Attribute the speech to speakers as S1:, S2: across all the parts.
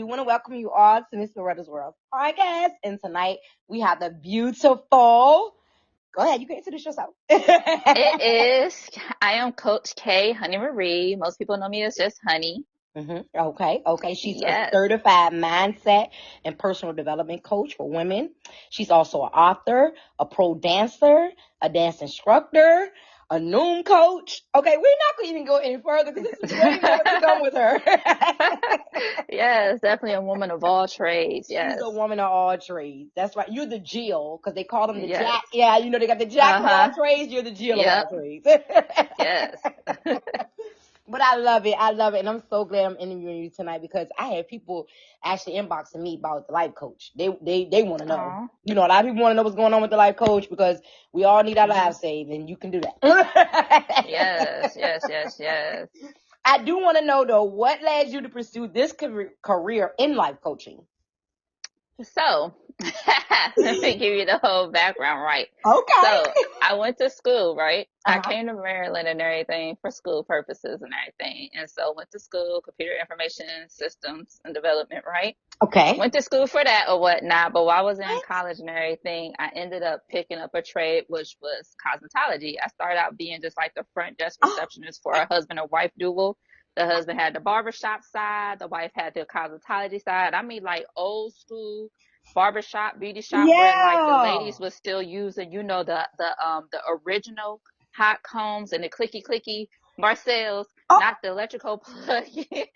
S1: We want to welcome you all to Miss Loretta's World podcast. And tonight we have the beautiful. Go ahead, you can introduce yourself.
S2: It is. I am Coach K, Honey Marie. Most people know me as just Honey.
S1: Okay. She's a
S2: Yes.
S1: certified mindset and personal development coach for women. She's also an author, a pro dancer, a dance instructor, a Noom coach. Okay, we're not going to even go any further because this is way more to come with her.
S2: Yes, definitely a woman of all trades.
S1: She's
S2: Yes.
S1: a woman of all trades. That's right. You're the Jill because they call them the
S2: Yes.
S1: Jack. Yeah, they got the Jack of all
S2: Uh-huh.
S1: trades. You're the Jill of all
S2: Yep.
S1: trades.
S2: Yes.
S1: But I love it. I love it. And I'm so glad I'm interviewing you tonight because I had people actually inboxing me about the life coach. They want to know.
S2: Aw.
S1: A lot of people want to know what's going on with the life coach because we all need our
S2: Mhm.
S1: lives saved and you can do that.
S2: Yes.
S1: I do want to know though, what led you to pursue this career in life coaching?
S2: So, let me give you the whole background, right?
S1: Okay.
S2: So, I went to school, right? I
S1: Uh-huh.
S2: came to Maryland and everything for school purposes and everything. And so, went to school, computer information systems and development, right?
S1: Okay.
S2: Went to school for that or whatnot. But while I was in college and everything, I ended up picking up a trade, which was cosmetology. I started out being just like the front desk
S1: Oh,
S2: receptionist for a husband and wife duo. The husband had the barbershop side, the wife had the cosmetology side. I mean, like old school barbershop, beauty shop, where like the
S1: yeah.
S2: ladies was still using, the original hot combs and the clicky Marcel's,
S1: Oh,
S2: not the electrical plug.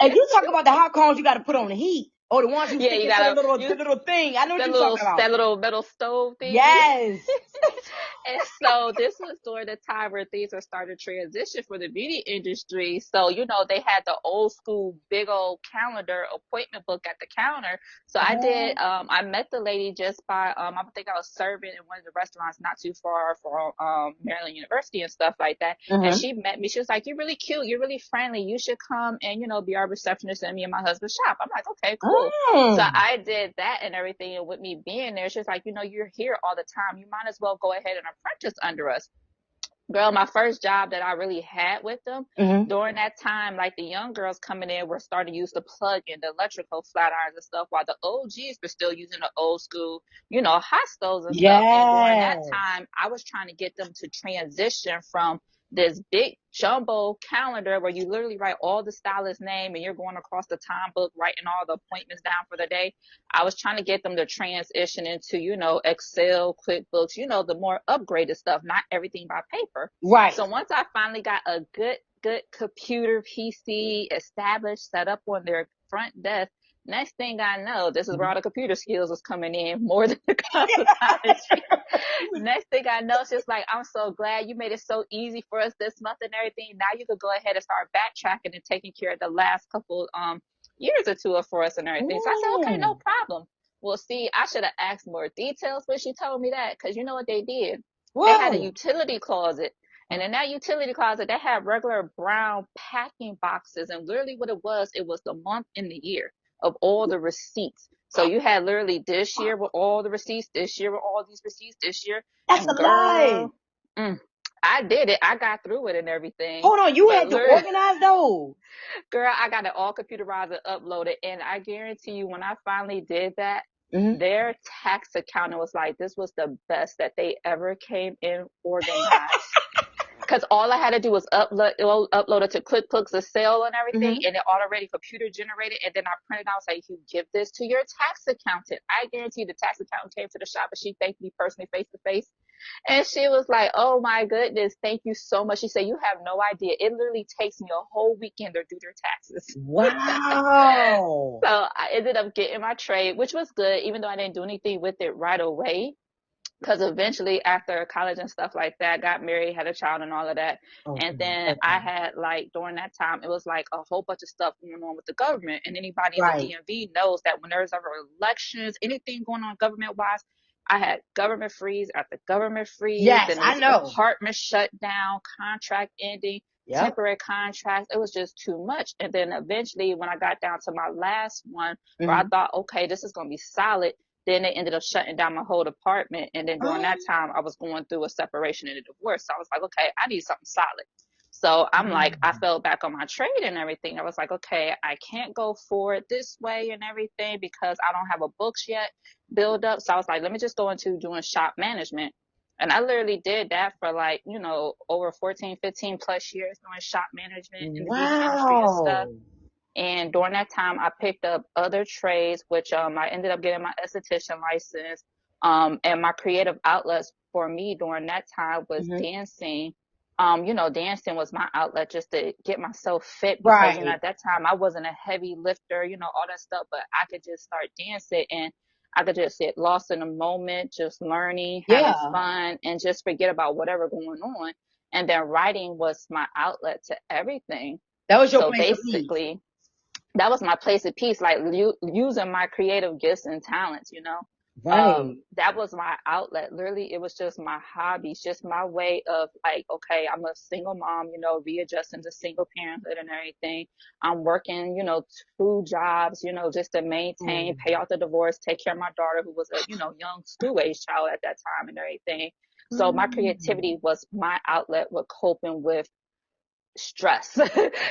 S1: and you talk about the hot cones you got to put on the heat, or the ones you
S2: Yeah,
S1: stick
S2: you
S1: into the
S2: gotta
S1: little
S2: use
S1: thing. I know what
S2: that
S1: you're talking about.
S2: little metal stove thingy.
S1: Yes.
S2: And so this was during the time where things were starting to transition for the beauty industry. So, they had the old school big old calendar appointment book at the counter. So
S1: Oh.
S2: I met the lady just by, I think I was serving in one of the restaurants not too far from Maryland University and stuff like that. And
S1: Mm-hmm.
S2: she met me. She was like, "You're really cute. You're really friendly. You should come and, be our receptionist in me and my husband's shop." I'm like, "Okay, cool." So
S1: Mm.
S2: I did that and everything. And with me being there, she's like, "You're here all the time. You might as well go ahead and apprentice under us." Girl, my first job that I really had with them
S1: Mm-hmm.
S2: during that time, like the young girls coming in were starting to use the plug in the electrical flat irons and stuff, while the OGs were still using the old school, hot stoves and stuff. And during that
S1: Yes.
S2: time, I was trying to get them to transition from this big jumbo calendar where you literally write all the stylist name and you're going across the time book writing all the appointments down for the day. I was trying to get them to transition into, Excel, QuickBooks, the more upgraded stuff, not everything by paper.
S1: Right.
S2: So once I finally got a good computer PC established, set up on their front desk, next thing I know, this is where all the computer skills was coming in more than the cosmetology. Next thing I know, she's like, "I'm so glad you made it so easy for us this month and everything. Now you could go ahead and start backtracking and taking care of the last couple years or two for us and everything." So I said, "Okay, no
S1: Mm.
S2: problem." Well, see, I should have asked more details when she told me that, because you know what they did? They had a
S1: Whoa.
S2: utility closet. And in that utility closet, they had regular brown packing boxes. And literally what it was the month and the year of all the receipts. So you had literally this year with all the receipts, this year with all these receipts, this year.
S1: That's a
S2: And
S1: lie.
S2: girl, I did it. I got through it and everything.
S1: Hold on, you
S2: But
S1: had to
S2: literally,
S1: organize those.
S2: girl, I got it all computerized and uploaded. And I guarantee you, when I finally did that,
S1: Mm-hmm.
S2: their tax accountant was like, this was the best that they ever came in organized. Because all I had to do was upload it to QuickBooks, Excel, and everything,
S1: Mm-hmm.
S2: and it already computer generated. And then I printed out, say, "You give this to your tax accountant." I guarantee the tax accountant came to the shop and she thanked me personally, face to face, and she was like, "Oh my goodness, thank you so much." She said, "You have no idea. It literally takes me a whole weekend to do their taxes."
S1: Wow.
S2: So I ended up getting my trade, which was good, even though I didn't do anything with it right away, because eventually after college and stuff like that, got married, had a child and all of that. And
S1: Okay.
S2: then I
S1: Okay.
S2: had, like, during that time, it was like a whole bunch of stuff going on with the government. And anybody in the
S1: Right.
S2: DMV knows that when there's ever elections, anything going on government wise, I had government freeze after government freeze.
S1: Yes,
S2: Then it
S1: I
S2: was
S1: know.
S2: department shutdown, contract ending,
S1: Yep.
S2: temporary contracts. It was just too much. And then eventually, when I got down to my last one, where I
S1: Mm-hmm.
S2: thought, okay, this is going to be solid, then they ended up shutting down my whole department. And then during that time, I was going through a separation and a divorce. So I was like, okay, I need something solid. So I'm like, I
S1: Mm.
S2: fell back on my trade and everything. I was like, okay, I can't go forward this way and everything because I don't have a books yet build up. So I was like, let me just go into doing shop management. And I literally did that for like, over 14, 15 plus years doing shop management in the beauty industry and stuff.
S1: Wow.
S2: And during that time, I picked up other trades, which I ended up getting my esthetician license. And my creative outlets for me during that time was
S1: Hmm.
S2: dancing. Dancing was my outlet just to get myself fit because,
S1: Right.
S2: at that time I wasn't a heavy lifter, all that stuff, but I could just start dancing and I could just get lost in the moment, just learning, having
S1: Yeah.
S2: fun, and just forget about whatever going on. And then writing was my outlet to everything.
S1: That was your
S2: So
S1: place of peace.
S2: basically, that was my place of peace, like using my creative gifts and talents,
S1: Right.
S2: that was my outlet. Literally, it was just my hobbies, just my way of like, okay, I'm a single mom, readjusting to single parenthood and everything. I'm working, two jobs, just to maintain, pay
S1: Mm.
S2: off the divorce, take care of my daughter who was a, young school age child at that time and everything. So my
S1: Mm.
S2: creativity was my outlet with coping with stress.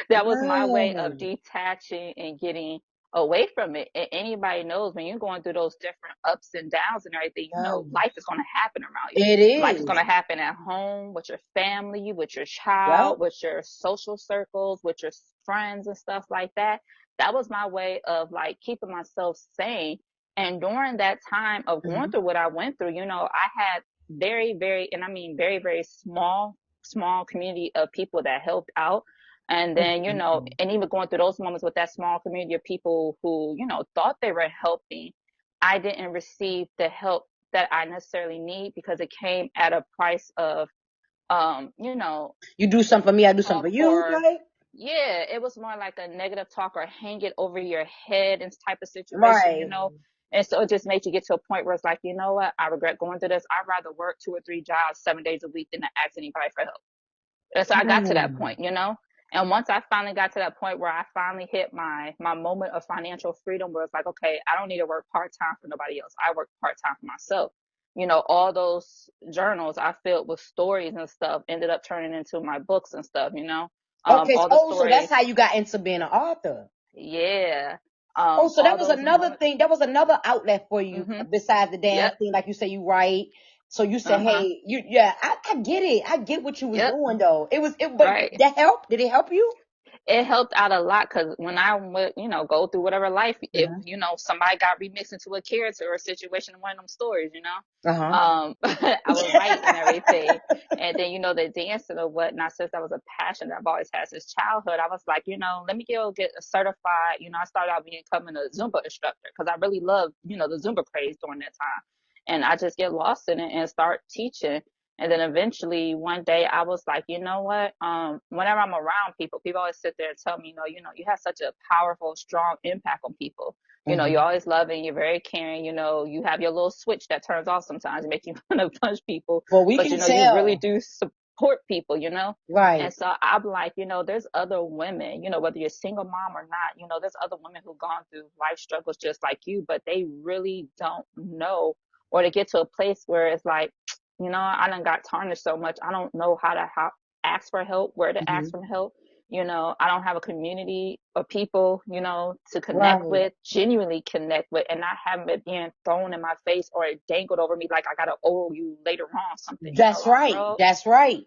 S2: That was my way of
S1: Right.
S2: detaching and getting away from it. And anybody knows when you're going through those different ups and downs and everything,
S1: Yeah.
S2: life is going to happen around you.
S1: It
S2: Life is going
S1: is.
S2: to happen at home, with your family, with your
S1: Yep.
S2: child, with your social circles, with your friends and stuff like that. That was my way of like keeping myself sane. And during that time of going
S1: Hmm.
S2: through what I went through, I had very, very, and I mean very, very small community of people that helped out. And then,
S1: Hmm.
S2: and even going through those moments with that small community of people who, thought they were helping, I didn't receive the help that I necessarily need because it came at a price of, you know,
S1: You do something for me, I do something
S2: talk
S1: for you,
S2: or,
S1: right?
S2: yeah, it was more like a negative talk or hang it over your head and type of situation,
S1: Right.
S2: And so it just made you get to a point where it's like, you know what, I regret going through this. I'd rather work 2 or 3 jobs 7 days a week than to ask anybody for help. And so I got to that
S1: Mm.
S2: point. And once I finally got to that point where I finally hit my moment of financial freedom, where it's like, okay, I don't need to work part time for nobody else. I work part time for myself. All those journals I filled with stories and stuff ended up turning into my books and stuff.
S1: Okay.
S2: All the
S1: So that's
S2: stories,
S1: how you got into being an author.
S2: yeah.
S1: Oh, so that
S2: All
S1: was
S2: those
S1: another
S2: moments.
S1: thing. That was another outlet for you
S2: Mhm.
S1: besides the
S2: Yep.
S1: dancing. Like you say, you write. So you said,
S2: Uh huh.
S1: hey, yeah, I get it. I get what you was
S2: Yep.
S1: doing though. But
S2: Right.
S1: that helped? Did it help you?
S2: It helped out a lot because when I would, go through whatever life, if
S1: Uh-huh.
S2: somebody got remixed into a character or a situation in one of them stories,
S1: Uh-huh.
S2: I would write and everything. And then, the dancing or whatnot, since that was a passion that I've always had since childhood, I was like, let me go get a certified. I started out becoming a Zumba instructor because I really loved, the Zumba craze during that time. And I just get lost in it and start teaching. And then eventually one day I was like, you know what? Whenever I'm around people always sit there and tell me, you have such a powerful, strong impact on people. You're
S1: Hmm.
S2: always loving, you're very caring, you have your little switch that turns off sometimes, make you want to punch people,
S1: Well, we
S2: but
S1: can
S2: you really
S1: tell.
S2: do support people. And
S1: Right.
S2: so I'm like, there's other women, whether you're a single mom or not, there's other women who've gone through life struggles just like you, but they really don't know or to get to a place where it's like, I done got tarnished so much. I don't know how ask for help, where to ask
S1: Hmm.
S2: for help. I don't have a community of people, to connect
S1: Right.
S2: with, genuinely connect with, and not having it being thrown in my face or dangled over me like I gotta owe you later on something,
S1: That's
S2: down the
S1: right.
S2: road.
S1: That's right.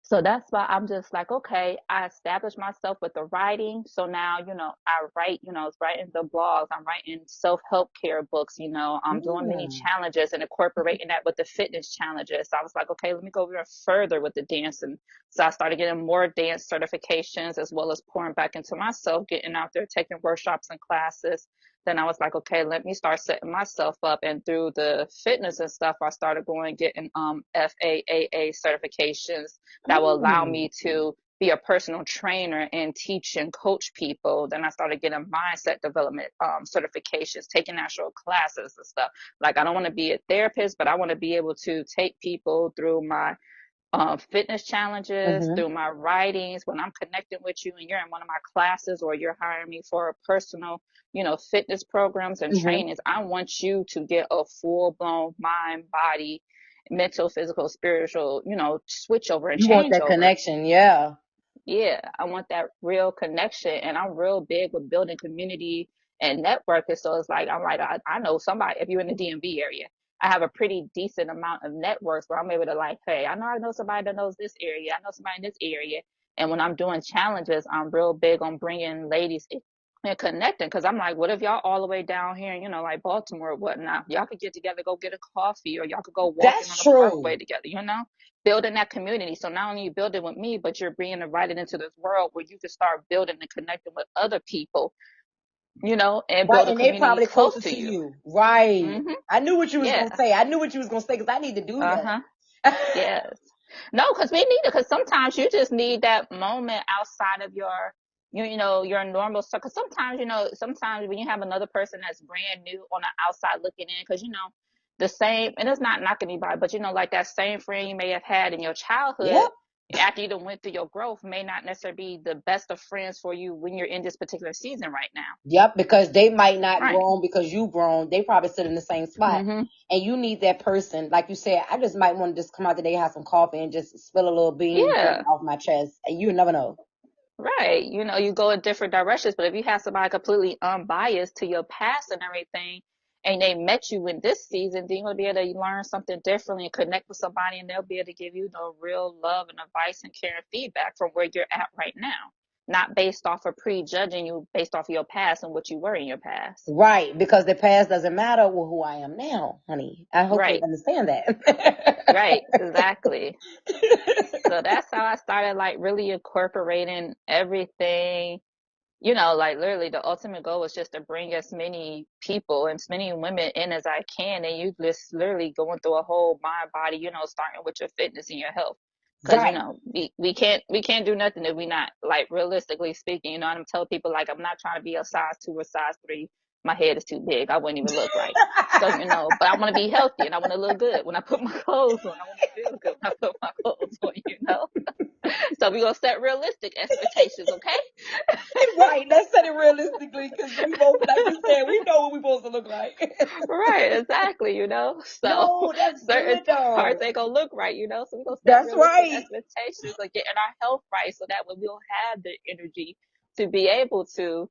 S2: So that's why I'm just like, okay, I established myself with the writing. So now, I write, it's writing the blogs, I'm writing self-help care books, I'm doing many
S1: Yeah.
S2: challenges and incorporating that with the fitness challenges. So I was like, okay, let me go even further with the dancing. So I started getting more dance certifications as well as pouring back into myself, getting out there, taking workshops and classes. Then I was like, okay, let me start setting myself up. And through the fitness and stuff, I started going getting FAAA certifications that will allow
S1: Mm.
S2: me to be a personal trainer and teach and coach people. Then I started getting mindset development certifications, taking actual classes and stuff. Like I don't want to be a therapist, but I want to be able to take people through my fitness challenges,
S1: Hmm.
S2: through my writings, when I'm connecting with you and you're in one of my classes or you're hiring me for a personal, fitness programs and
S1: Hmm.
S2: trainings, I want you to get a full blown mind, body, mental, physical, spiritual, switch over and
S1: You want
S2: change
S1: that
S2: over.
S1: connection, yeah.
S2: Yeah, I want that real connection, and I'm real big with building community and networking. So it's like I'm like I know somebody. If you're in the DMV area, I have a pretty decent amount of networks where I'm able to like, hey, I know somebody that knows this area. I know somebody in this area. And when I'm doing challenges, I'm real big on bringing ladies and connecting because I'm like, what if y'all all the way down here, like Baltimore or whatnot? Y'all could get together, go get a coffee, or y'all could go walking
S1: That's
S2: on a
S1: true.
S2: parkway together. Building that community. So not only you build it with me, but you're being invited into this world where you can start building and connecting with other people, and
S1: Right,
S2: build a
S1: and they
S2: community
S1: probably
S2: close
S1: closer
S2: to
S1: to
S2: you.
S1: you. Right.
S2: Hmm.
S1: I knew what you was gonna
S2: Yeah.
S1: say. I knew what you was gonna say because I need to do
S2: Uh-huh.
S1: that.
S2: Yes. No, because we need it. Because sometimes you just need that moment outside of your normal stuff. Because sometimes when you have another person that's brand new on the outside looking in, because the same, and it's not knocking anybody, but like that same friend you may have had in your childhood,
S1: Yep.
S2: after you done went through your growth, may not necessarily be the best of friends for you when you're in this particular season right now.
S1: Yep, because they might not
S2: Right.
S1: grown because you grown. They probably sit in the same spot.
S2: Mm-hmm.
S1: And you need that person. Like you said, I just might want to just come out today, have some coffee, and just spill a little bean, get it
S2: Yeah.
S1: off my chest. And you never know.
S2: Right. You go in different directions, but if you have somebody completely unbiased to your past and everything, and they met you in this season, then you're gonna be able to learn something differently and connect with somebody, and they'll be able to give you the real love and advice and care and feedback from where you're at right now, not based off of prejudging you based off of your past and what you were in your past.
S1: Right, because the past doesn't matter with who I am now, honey. I hope you
S2: Right.
S1: understand that.
S2: Right. Exactly. So that's how I started like really incorporating everything. Like literally the ultimate goal is just to bring as many people and as many women in as I can. And you just literally going through a whole mind, body, starting with your fitness and your health. Cause
S1: Right.
S2: we can't do nothing if we not like realistically speaking, I'm telling people like I'm not trying to be a size 2 or size 3. My head is too big. I wouldn't even look right. So, but I want to be healthy and I want to look good when I put my clothes on. I want to feel good when I put my clothes on. So we're gonna set realistic expectations, okay?
S1: Right. Let's set it realistically because we both, like you said, we know what we're supposed to look like.
S2: Right, exactly, So
S1: No, that's
S2: certain
S1: good though.
S2: parts ain't gonna look right, So we're gonna set
S1: That's
S2: realistic
S1: right.
S2: expectations of getting our health right so that way we'll have the energy to be able to,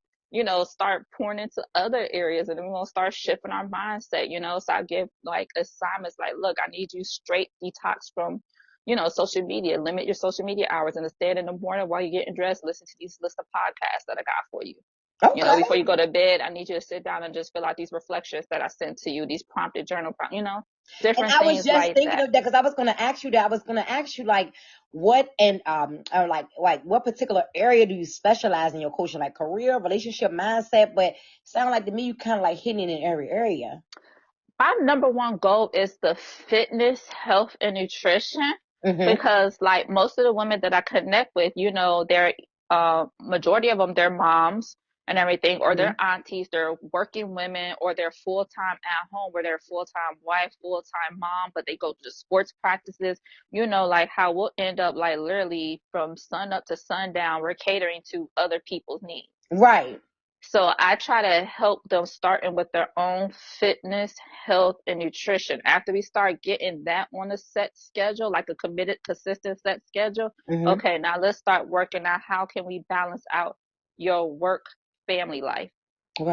S2: start pouring into other areas and then we're gonna start shifting our mindset. So I give like assignments like, look, I need you straight detox from, social media, limit your social media hours and instead in the morning while you're getting dressed, listen to these list of podcasts that I got for you.
S1: Okay.
S2: Before you go to bed, I need you to sit down and just fill out these reflections that I sent to you, these prompted journal,
S1: And
S2: different
S1: I was
S2: things
S1: just
S2: like
S1: thinking
S2: that.
S1: of that because I was going to ask you that. I was going to ask you like what and or like what particular area do you specialize in your coaching, like career, relationship, mindset? But sound like to me you kind of like hitting in every area.
S2: My number one goal is the fitness, health, and nutrition
S1: Mm-hmm.
S2: because, like, most of the women that I connect with, they're majority of them, they're moms and everything, or
S1: Mm-hmm.
S2: they're aunties, they're working women, or they're full time at home, where they're full time wife, full time mom, but they go to sports practices. Like how we'll end up like literally from sun up to sundown, we're catering to other people's needs.
S1: Right.
S2: So I try to help them starting with their own fitness, health, and nutrition. After we start getting that on a set schedule, like a committed, consistent set schedule,
S1: Mm-hmm.
S2: okay, now let's start working out how can we balance out your work family life.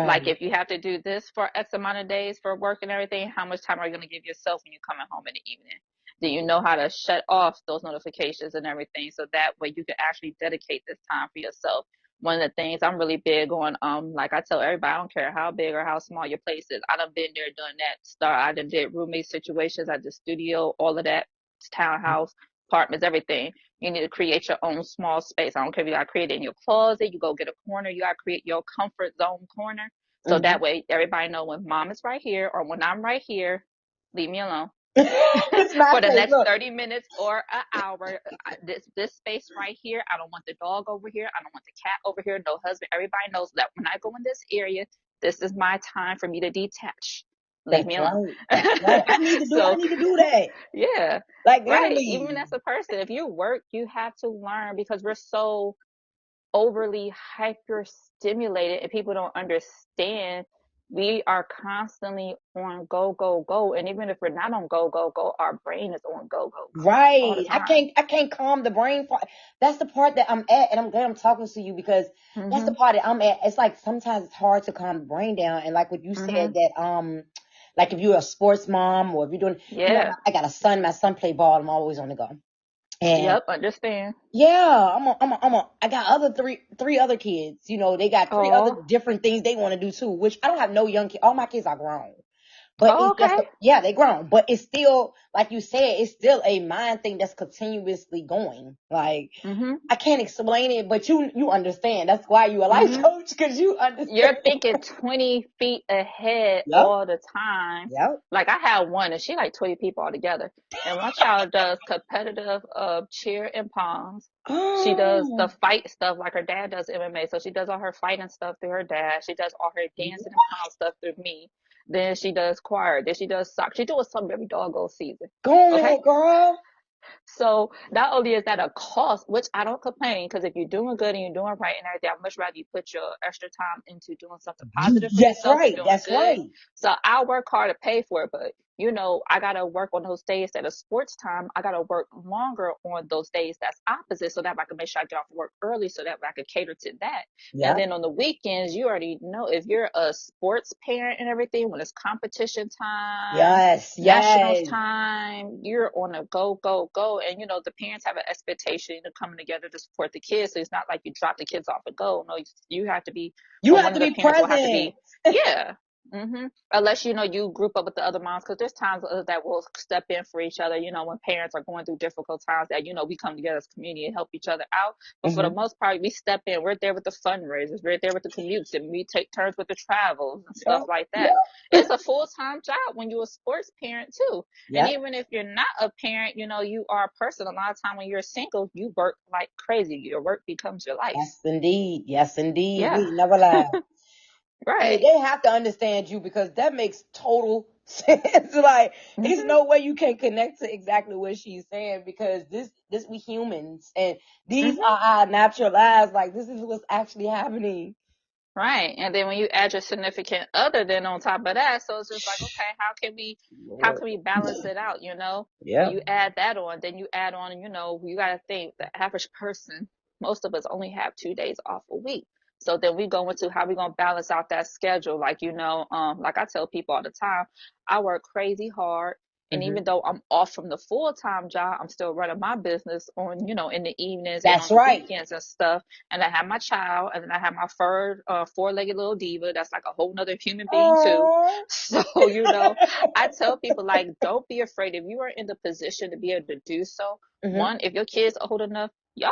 S2: Like
S1: Right.
S2: if you have to do this for X amount of days for work and everything, how much time are you going to give yourself when you're coming home in the evening? Do you know how to shut off those notifications and everything so that way you can actually dedicate this time for yourself? One of the things I'm really big on, like I tell everybody, I don't care how big or how small your place is. I done been there, done that. I done did roommate situations, I did studio, all of that, townhouse, apartments, everything. You need to create your own small space. I don't care if you got to create it in your closet, you go get a corner, you got to create your comfort zone corner. So
S1: Mm-hmm.
S2: that way everybody know when mom is right here or when I'm right here, leave me alone.
S1: This is my
S2: For the
S1: place.
S2: next
S1: Look.
S2: 30 minutes or an hour, this space right here, I don't want the dog over here. I don't want the cat over here. No husband. Everybody knows that when I go in this area, this is my time for me to detach. Leave
S1: That's
S2: me alone.
S1: right. That's right. I need to do. I
S2: So,
S1: need to do that.
S2: yeah,
S1: Like
S2: right. Even
S1: literally.
S2: as a person, if you work, you have to learn because we're so overly hyper stimulated and people don't understand we are constantly on go, go, go. And even if we're not on go, go, go, our brain is on go, go, go all the
S1: Right.
S2: time.
S1: I can't calm the brain part. That's the part that I'm at, and I'm glad I'm talking to you because that's the
S2: Mm-hmm.
S1: part that I'm at. It's like sometimes it's hard to calm the brain down. And like what you
S2: Mm-hmm.
S1: said that like if you're a sports mom or if you're doing,
S2: Yeah.
S1: I got a son, my son play ball, I'm always on the go. And
S2: Yep. Understand.
S1: yeah, I got three other kids, they got three other
S2: Oh.
S1: different things they want to do too, which I don't have no young kids. All my kids are grown. But
S2: Oh,
S1: it's just,
S2: okay.
S1: yeah, they grown. But it's still, like you said, it's still a mind thing that's continuously going. Like,
S2: Mm-hmm.
S1: I can't explain it, but you understand. That's why you a life
S2: Mm-hmm.
S1: coach, because you understand.
S2: You're thinking 20 feet ahead
S1: Yep,
S2: all the time.
S1: yep.
S2: Like I have one and she like 20 people all together. And my child does competitive cheer and palms. She does the
S1: Oh,
S2: fight stuff like her dad does MMA. So she does all her fighting stuff through her dad. She does all her dancing and prom stuff through me. Then she does choir. Then she does soccer. She doing something every doggone season.
S1: go on
S2: Okay?
S1: ahead, girl.
S2: So not only is that a cost, which I don't complain, because if you're doing good and you're doing right and everything, I'd much rather you put your extra time into doing something positive for
S1: That's
S2: yourself and
S1: right.
S2: doing
S1: That's
S2: good.
S1: right.
S2: So I'll work hard to pay for it, but I gotta work on those days that are sports time. I gotta work longer on those days that's opposite, so that I can make sure I get off work early, so that I can cater to that. And
S1: Yep.
S2: then on the weekends, you already know if you're a sports parent and everything, when it's competition time,
S1: Yes.
S2: nationals
S1: Yes.
S2: time, you're on a go, go, go. And the parents have an expectation of coming together to support the kids. So it's not like you drop the kids off and go. No, you have to be,
S1: You
S2: or
S1: have
S2: one
S1: to
S2: of the
S1: be
S2: parents will have to
S1: present.
S2: be, yeah. Unless you group up with the other moms, because there's times that will step in for each other. When parents are going through difficult times, that we come together as a community and help each other out. But for the
S1: Hmm.
S2: most part, we step in. We're there with the fundraisers. We're there with the commutes, and we take turns with the travels and stuff
S1: Yep.
S2: like that.
S1: Yep.
S2: It's a full-time job when you're a sports parent too. And
S1: Yep.
S2: even if you're not a parent, you are a person. A lot of time when you're single, you work like crazy. Your work becomes your life.
S1: Yes, indeed. Yes, indeed.
S2: Yeah,
S1: We never lie. Hey,
S2: right.
S1: they have to understand you because that makes total sense. Like, there's
S2: Mhm.
S1: no way you can connect to exactly what she's saying because this we humans and these
S2: Mhm.
S1: are our natural lives. Like, this is what's actually happening.
S2: Right. And then when you add your significant other then on top of that, so it's just like, okay, how
S1: Lord.
S2: can we balance it out, When
S1: Yep.
S2: you add that on, then you add on, you gotta think the average person, most of us only have 2 days off a week. So then we go into how we gonna balance out that schedule. Like, like I tell people all the time, I work crazy hard. And
S1: Hmm.
S2: even though I'm off from the full-time job, I'm still running my business on, in the evenings and
S1: That's
S2: on the
S1: right.
S2: weekends and stuff. And I have my child, and then I have my fur, four-legged little diva. That's like a whole nother human being too.
S1: Oh.
S2: So, I tell people like, don't be afraid if you are in the position to be able to do so.
S1: Hmm.
S2: One, if your kids are old enough,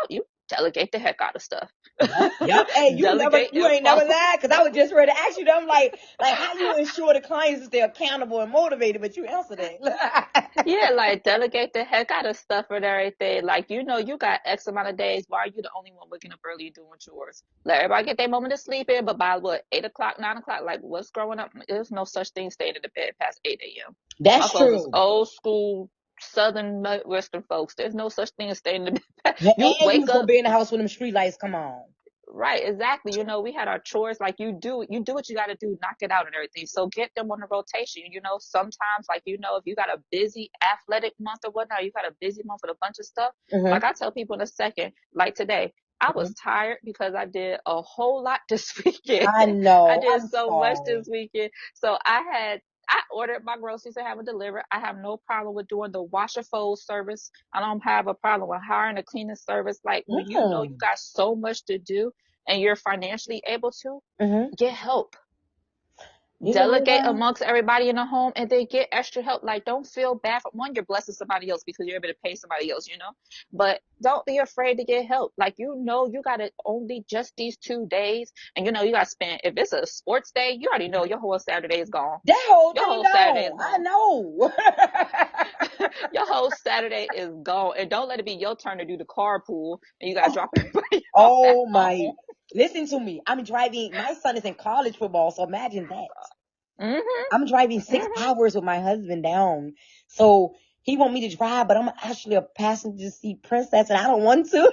S2: you delegate the heck out of stuff.
S1: Yep. Yep. Hey,
S2: Delegate
S1: you
S2: and
S1: ain't never
S2: follow.
S1: lied because I was just ready to ask you that. I'm like how you ensure the clients stay accountable and motivated, but you answered that.
S2: Yeah, like delegate the heck out of stuff and everything. Like, you got X amount of days. Why are you the only one waking up early doing chores? Let everybody get their moment to sleep in, but by what, 8 o'clock, 9 o'clock? Like, what's growing up? There's no such thing staying in the bed past 8 a.m. My
S1: That's
S2: folks is
S1: true.
S2: old school Southern Western folks. There's no such thing as staying in the bed. You
S1: And you
S2: wake
S1: was gonna
S2: up.
S1: be in the house when them street lights come on.
S2: Right, exactly. We had our chores. Like, you do what you got to do, knock it out and everything. So get them on the rotation. Sometimes, like, if you got a busy athletic month or whatnot, you got a busy month with a bunch of stuff.
S1: Hmm.
S2: Like I tell people in a second, like today, I was tired because I did a whole lot this weekend.
S1: I
S2: I
S1: know.
S2: did
S1: I'm
S2: so much
S1: sorry.
S2: this weekend. So I ordered my groceries to have it delivered. I have no problem with doing the washer fold service. I don't have a problem with hiring a cleaning service. Like, when you
S1: Mm.
S2: got so much to do and you're financially able to,
S1: Hmm.
S2: get help.
S1: You know
S2: Delegate
S1: what?
S2: amongst everybody in the home and then get extra help. Like, don't feel bad for one, you're blessing somebody else because you're able to pay somebody else. But don't be afraid to get help. Like, you got it only just these 2 days, and you got to spend, if it's a sports day, you already know your whole Saturday is gone.
S1: That whole
S2: Your
S1: thing
S2: whole Saturday
S1: gone.
S2: is
S1: I
S2: gone.
S1: know.
S2: Your whole Saturday is gone. And don't let it be your turn to do the carpool and you gotta drop everybody off at
S1: Oh my.
S2: home.
S1: Listen to me. I'm driving. My son is in college football, so imagine that.
S2: Mhm.
S1: I'm driving six
S2: Mhm.
S1: hours with my husband down. So he want me to drive, but I'm actually a passenger seat princess and I don't want to.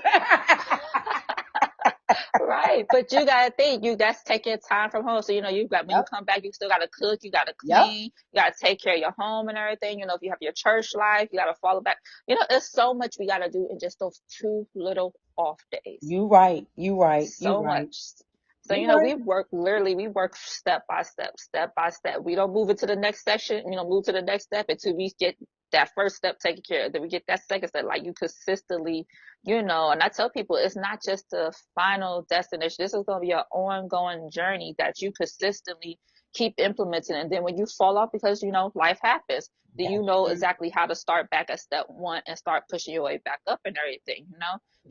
S2: Right. But you gotta think, that's taking time from home. So, when you
S1: Yep.
S2: come back, you still gotta cook, you gotta
S1: Yep.
S2: clean, you gotta take care of your home and everything. If you have your church life, you gotta follow back. There's so much we gotta do in just those 2 little off days.
S1: You right. You right. You
S2: So
S1: right.
S2: much. So,
S1: You right.
S2: we work step by step, step by step. We don't move into the next section, move to the next step until we get that first step taken care of. Then we get that second step, like you consistently, and I tell people it's not just the final destination. This is going to be an ongoing journey that you consistently keep implementing. And then when you fall off because, life happens, then you
S1: That's
S2: know
S1: true.
S2: exactly how to start back at step one and start pushing your way back up and everything.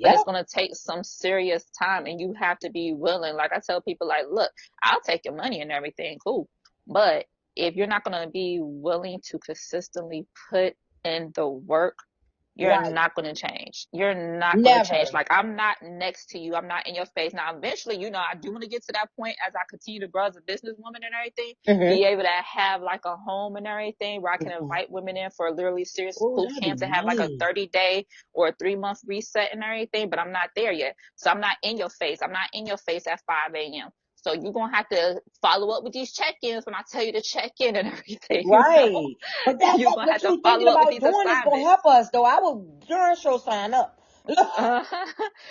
S2: But
S1: Yep.
S2: it's going to take some serious time and you have to be willing. Like I tell people, like, look, I'll take your money and everything, cool. But if you're not going to be willing to consistently put in the work, you're
S1: Right.
S2: not going to change. You're not going to change.
S1: Never.
S2: Like, I'm not next to you. I'm not in your face. Now, eventually, I do want to get to that point as I continue to grow as a businesswoman and everything,
S1: Mm-hmm.
S2: be able to have like a home and everything where I can
S1: Mm-hmm.
S2: invite women in for literally serious
S1: Oh,
S2: boot
S1: that'd be
S2: camps and have like a
S1: nice.
S2: 30-day or a 3-month reset and everything, but I'm not there yet. So I'm not in your face. I'm not in your face at 5 a.m. So you're going to have to follow up with these check-ins when I tell you to check in and everything,
S1: Right. But
S2: You're going to
S1: what
S2: have to
S1: you thinking
S2: follow up with
S1: about
S2: these
S1: doing is gonna
S2: assignments.
S1: help us though. I will darn sure sign up.
S2: Uh,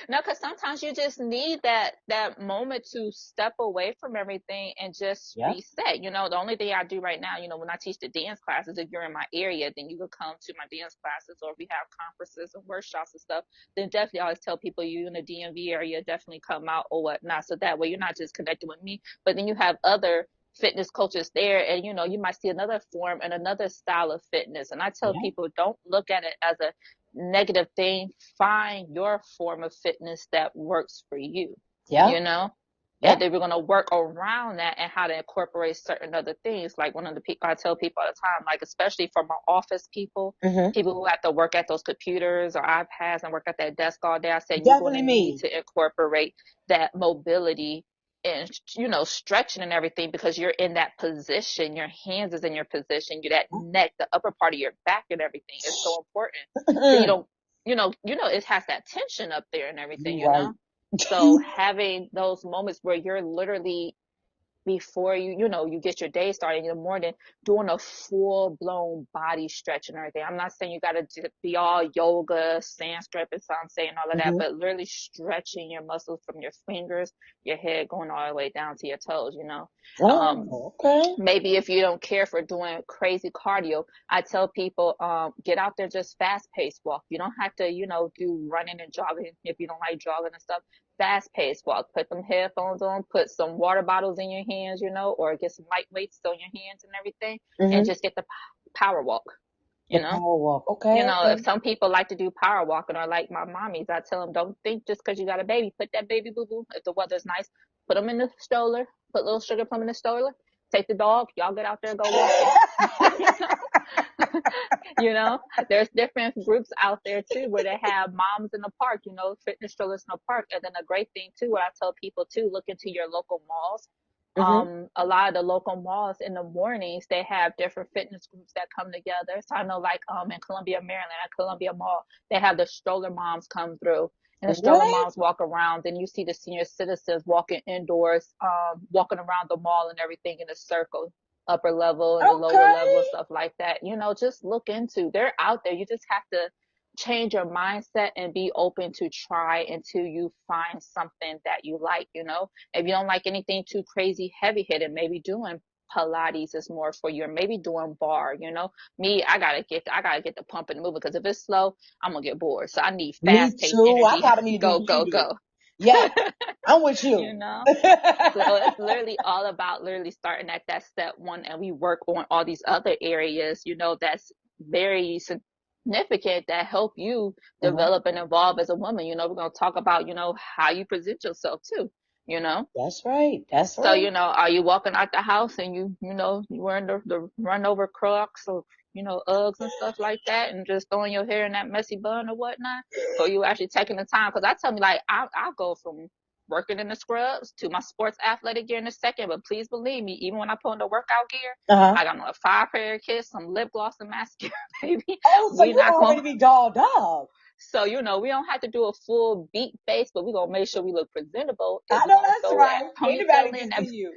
S2: no, because sometimes you just need that moment to step away from everything and just
S1: Yeah.
S2: reset. The only thing I do right now, when I teach the dance classes, if you're in my area, then you could come to my dance classes, or if we have conferences and workshops and stuff, then definitely I always tell people you in the DMV area, definitely come out or whatnot. So that way you're not just connected with me, but then you have other fitness coaches there, and you might see another form and another style of fitness. And I tell
S1: Yeah.
S2: people, don't look at it as a negative thing. Find your form of fitness that works for you,
S1: Yeah.
S2: you know?
S1: Yeah.
S2: And then we're going to work around that and how to incorporate certain other things. Like one of the people I tell people all the time, like especially for my office people,
S1: Mm-hmm.
S2: people who have to work at those computers or iPads and work at that desk all day, I said you're going
S1: Definitely
S2: to need
S1: me.
S2: to incorporate that mobility and stretching and everything, because you're in that position, your hands is in your position, you that neck, the upper part of your back and everything is so important. So you don't, it has that tension up there and everything,
S1: You right.
S2: so having those moments where you're literally, before you get your day started in the morning, doing a full blown body stretch and everything. I'm not saying you got to be all yoga, Sanskrit and Sanse and all of that,
S1: Mm-hmm.
S2: but literally stretching your muscles from your fingers, your head, going all the way down to your toes.
S1: Oh, okay.
S2: Maybe if you don't care for doing crazy cardio, I tell people, get out there, just fast paced walk. You don't have to, do running and jogging if you don't like jogging and stuff. Fast paced walk. Put some headphones on, put some water bottles in your hands, or get some light weights on your hands and everything, and
S1: Mm-hmm.
S2: just get the power walk.
S1: The
S2: You know,
S1: power walk. Okay.
S2: if
S1: Okay.
S2: some people like to do power walking, or like my mommies, I tell them, don't think just because you got a baby, put that baby boo boo. If the weather's nice, put them in the stroller, put little sugar plum in the stroller, take the dog, y'all get out there and go walking. you know, there's different groups out there too where they have moms in the park, fitness strollers in the park. And then a great thing too, what I tell people too, look into your local malls.
S1: Mm-hmm.
S2: A lot of the local malls in the mornings, they have different fitness groups that come together. So I know like in Columbia, Maryland, at Columbia Mall, they have the stroller moms come through. And the stroller
S1: What?
S2: moms walk around, and you see the senior citizens walking indoors, walking around the mall and everything in a circle, upper level and the lower level,
S1: Okay.
S2: stuff like that. Just look into. They're out there. You just have to change your mindset and be open to try until you find something that you like. If you don't like anything too crazy heavy hitting, maybe doing Pilates is more for you, or maybe doing bar. Me, I gotta get the pump and moving, because if it's slow, I'm gonna get bored. So I need
S1: Me
S2: fast paced
S1: too. I
S2: energy.
S1: probably need to do
S2: Go,
S1: what you
S2: go,
S1: do.
S2: go.
S1: Yeah. I'm with
S2: you
S1: you.
S2: know so it's literally all about literally starting at that step one, and we work on all these other areas, that's very significant, that help you
S1: Mhm.
S2: develop and evolve as a woman. We're going to talk about, how you present yourself too, you know.
S1: That's right. That's
S2: So,
S1: right.
S2: are you walking out the house and you wearing the run over Crocs, or, Uggs and stuff like that, and just throwing your hair in that messy bun or whatnot? Or you actually taking the time? Because I tell me, like, I'll go from working in the scrubs to my sports athletic gear in a second. But please believe me, even when I put on the workout gear,
S1: Uh-huh.
S2: I got on a 5 pair of kids, some lip gloss and mascara, baby.
S1: Oh, so
S2: We
S1: you
S2: not going
S1: already be dolled up.
S2: So, you know, we don't have to do a full beat face, but we're going to make sure we look presentable. If
S1: I
S2: we're
S1: know
S2: going to
S1: that's
S2: throw that
S1: right. Anybody
S2: ponytail in,
S1: can
S2: that,
S1: see you.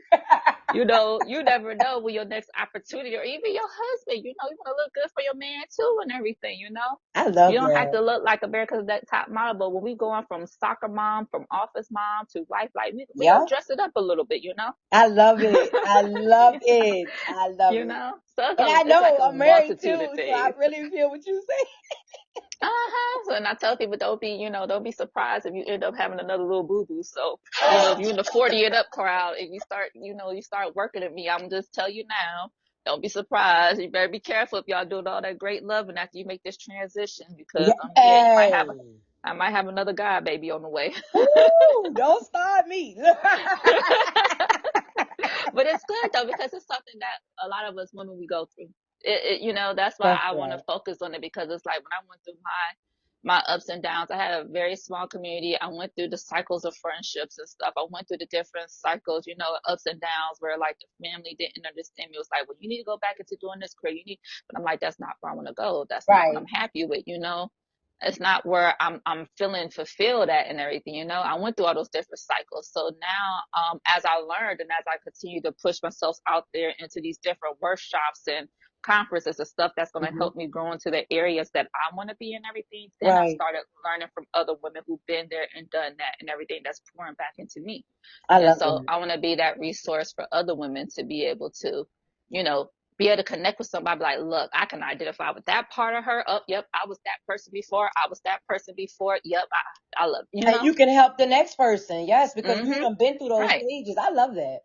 S2: you know, you never know when your next opportunity, or even your husband, you know, you want to look good for your man too and everything, you know.
S1: I
S2: You
S1: love
S2: don't have
S1: that.
S2: to look like America's Next Top Model, but when we going from soccer mom, from office mom to wife, like we
S1: Yeah.
S2: gonna dress it up a little bit, you know.
S1: I love it. I love it. I love
S2: You
S1: it.
S2: know, so
S1: And I
S2: it's like
S1: know
S2: a
S1: I'm married
S2: multitude
S1: too,
S2: of
S1: so I
S2: things.
S1: really feel what you say.
S2: So, and I tell people, don't be surprised if you end up having another little boo boo. So, you know, if you're in the 40 and up crowd and you start working at me, I'm just tell you now, don't be surprised. You better be careful if y'all doing all that great loving after you make this transition, because yeah,
S1: Yes.
S2: I might have another guy baby on the way.
S1: Ooh, don't start me.
S2: But it's good though, because it's something that a lot of us women we go through. You know, that's why
S1: That's
S2: I want to
S1: right.
S2: focus on it, because it's like when I went through my ups and downs, I had a very small community. I went through the cycles of friendships and stuff. I went through the different cycles, you know, ups and downs, where like the family didn't understand me. It was like, well, you need to go back into doing this career. But I'm like, that's not where I want to go. That's not what
S1: Right.
S2: I'm happy with, you know. It's not where I'm feeling fulfilled at and everything, you know. I went through all those different cycles. So now, as I learned and as I continue to push myself out there into these different workshops and conferences and stuff that's going to
S1: Hmm.
S2: help me grow into the areas that I want to be and everything, then I
S1: Right.
S2: started learning from other women who've been there and done that and everything, that's pouring back into me.
S1: I
S2: And
S1: love
S2: so
S1: that.
S2: I want to be that resource for other women to be able to, you know, be able to connect with somebody like, look, I can identify with that part of her. Oh, yep, I was that person before. I was that person before. Yep, I love, you
S1: And
S2: know?
S1: you can help the next person. Yes, because you
S2: Mm-hmm.
S1: have been through those
S2: Right.
S1: stages. I love that.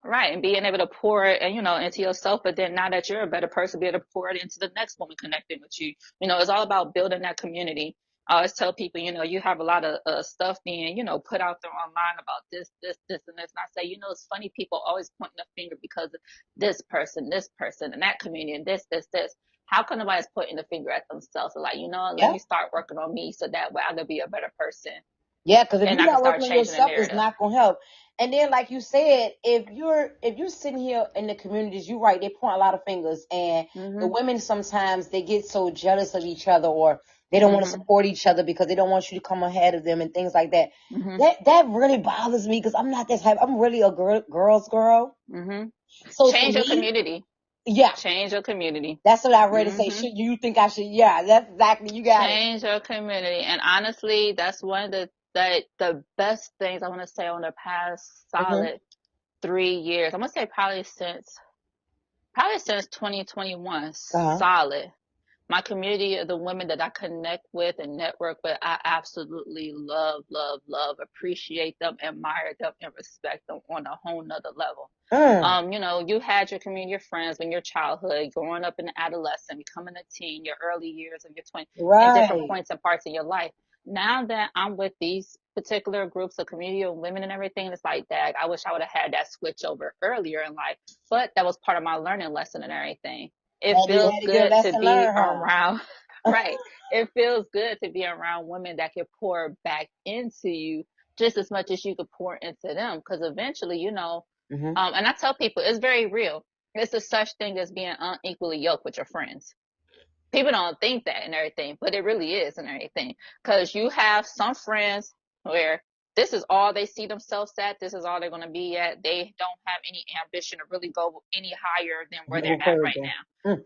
S2: Right. And being able to pour it, and, you know, into yourself, but then now that you're a better person, be able to pour it into the next woman connecting with you. You know, it's all about building that community. I always tell people, you know, you have a lot of stuff being, you know, put out there online about this, and this. And I say, you know, it's funny, people always pointing a finger because of this person, and that community, and this. How come nobody's pointing the finger at themselves? So like, you know, let
S1: Yeah.
S2: me start working on me so that way I can be a better person
S1: Yeah, because if
S2: and
S1: you're
S2: I can
S1: not
S2: start
S1: working on
S2: changing the
S1: yourself, it's
S2: narrative.
S1: not gonna help. And then, like you said, if you're sitting here in the communities, you're right, they point a lot of fingers, and the
S2: Mm-hmm.
S1: women sometimes they get so jealous of each other, or they don't want to
S2: Mm-hmm.
S1: support each other because they don't want you to come ahead of them and things like that.
S2: Mm-hmm.
S1: That really bothers me because I'm not that type. I'm really a girl's girl.
S2: Mm-hmm.
S1: So to
S2: Change your
S1: me,
S2: community.
S1: yeah,
S2: Change your community.
S1: that's what I read to say.
S2: Hmm.
S1: Should you think I should? Yeah, that's exactly. You got it.
S2: Change your community. And honestly, that's one of the best things I want to say on the past
S1: Hmm.
S2: solid 3 years. I'm gonna say probably since 2021,
S1: Uh-huh.
S2: solid. My community of the women that I connect with and network with, I absolutely love, love, love, appreciate them, admire them, and respect them on a whole nother level.
S1: Mm,
S2: You know, you had your community, your friends in your childhood, growing up in the adolescent, becoming a teen, your early years of your 20s, in different
S1: right.
S2: points and parts of your life. Now that I'm with these particular groups of community of women and everything, it's like, dag, I wish I would have had that switch over earlier in life, but that was part of my learning lesson and everything. It feels
S1: Had to get a
S2: good to
S1: lesson
S2: be
S1: learned,
S2: around,
S1: huh?
S2: right? It feels good to be around women that can pour back into you just as much as you could pour into them. Because eventually, you know,
S1: Hmm.
S2: and I tell people it's very real. It's a such thing as being unequally yoked with your friends. People don't think that and everything, but it really is and everything. Because you have some friends where this is all they see themselves at, this is all they're going to be at. They don't have any ambition to really go any higher than where they're
S1: Go
S2: at right
S1: further.
S2: now.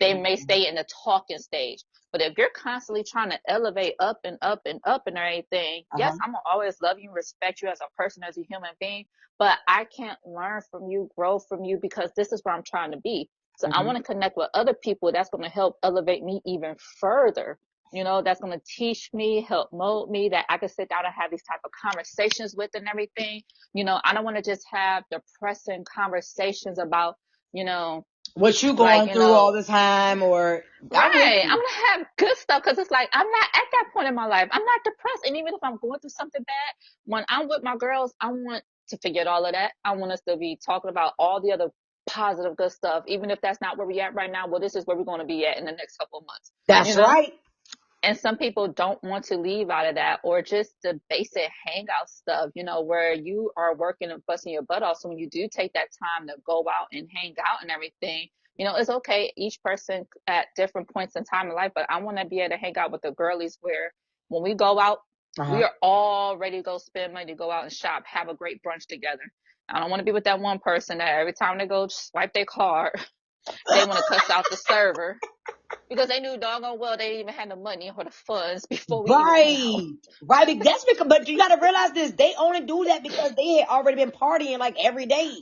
S2: They
S1: Mm-hmm.
S2: may stay in the talking stage. But if you're constantly trying to elevate up and up and up and everything, yes,
S1: Uh-huh.
S2: I'm gonna always love you, respect you as a person, as a human being, but I can't learn from you, grow from you, because this is where I'm trying to be. So I
S1: Hmm.
S2: want to connect with other people that's going to help elevate me even further. You know, that's going to teach me, help mold me, that I can sit down and have these type of conversations with and everything. You know, I don't want to just have depressing conversations about, you know,
S1: What you
S2: like,
S1: going
S2: you
S1: through all
S2: know,
S1: the time, or I'm with
S2: right. I'm
S1: you.
S2: gonna have good stuff, because it's like I'm not at that point in my life. I'm not depressed, and even if I'm going through something bad, when I'm with my girls, I want to forget all of that. I want us to be talking about all the other positive, good stuff, even if that's not where we're at right now. Well, this is where we're going to be at in the next couple of months, you
S1: That's
S2: know.
S1: right.
S2: And some people don't want to leave out of that, or just the basic hangout stuff, you know, where you are working and busting your butt off. So when you do take that time to go out and hang out and everything, you know, it's okay. Each person at different points in time in life, but I want to be able to hang out with the girlies where When we go out, we
S1: Uh-huh.
S2: are all ready to go spend money to go out and shop, have a great brunch together. I don't want to be with that one person that every time they go swipe their card, they want to cuss out the server because they knew doggone well they didn't even have the money or the funds before we even went out.
S1: Right. Right. That's because, but you got to realize this. They only do that because they had already been partying like every day.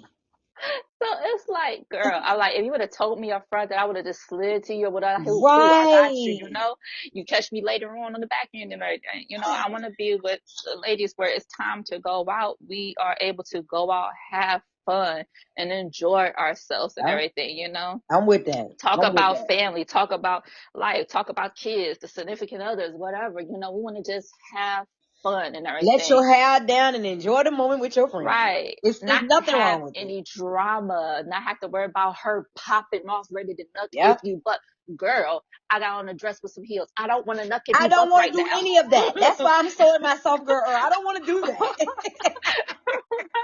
S2: So it's like, girl, I like if you would have told me up front that I would have just slid to you or whatever, cool, I got you, you
S1: Right.
S2: know. You catch me later on the back end and everything. You know, I want to be with the ladies where it's time to go out. We are able to go out, have fun, and enjoy ourselves and
S1: Yeah,
S2: everything, you know.
S1: I'm with that.
S2: Talk
S1: I'm with
S2: about
S1: that.
S2: family, talk about life, talk about kids, the significant others, whatever. You know, we want to just have fun and
S1: Let
S2: everything.
S1: your hair down and enjoy the moment with your friends.
S2: Right.
S1: It's
S2: Not
S1: nothing
S2: have
S1: wrong with it.
S2: any drama, not have to worry about her popping off ready to nuck if
S1: Yep.
S2: you but girl, I got on a dress with some heels. I don't want to nuck if
S1: I
S2: you
S1: don't
S2: buck
S1: want
S2: right
S1: to do
S2: now.
S1: any of that. That's why I'm so in my soft girl era. I don't want to do that.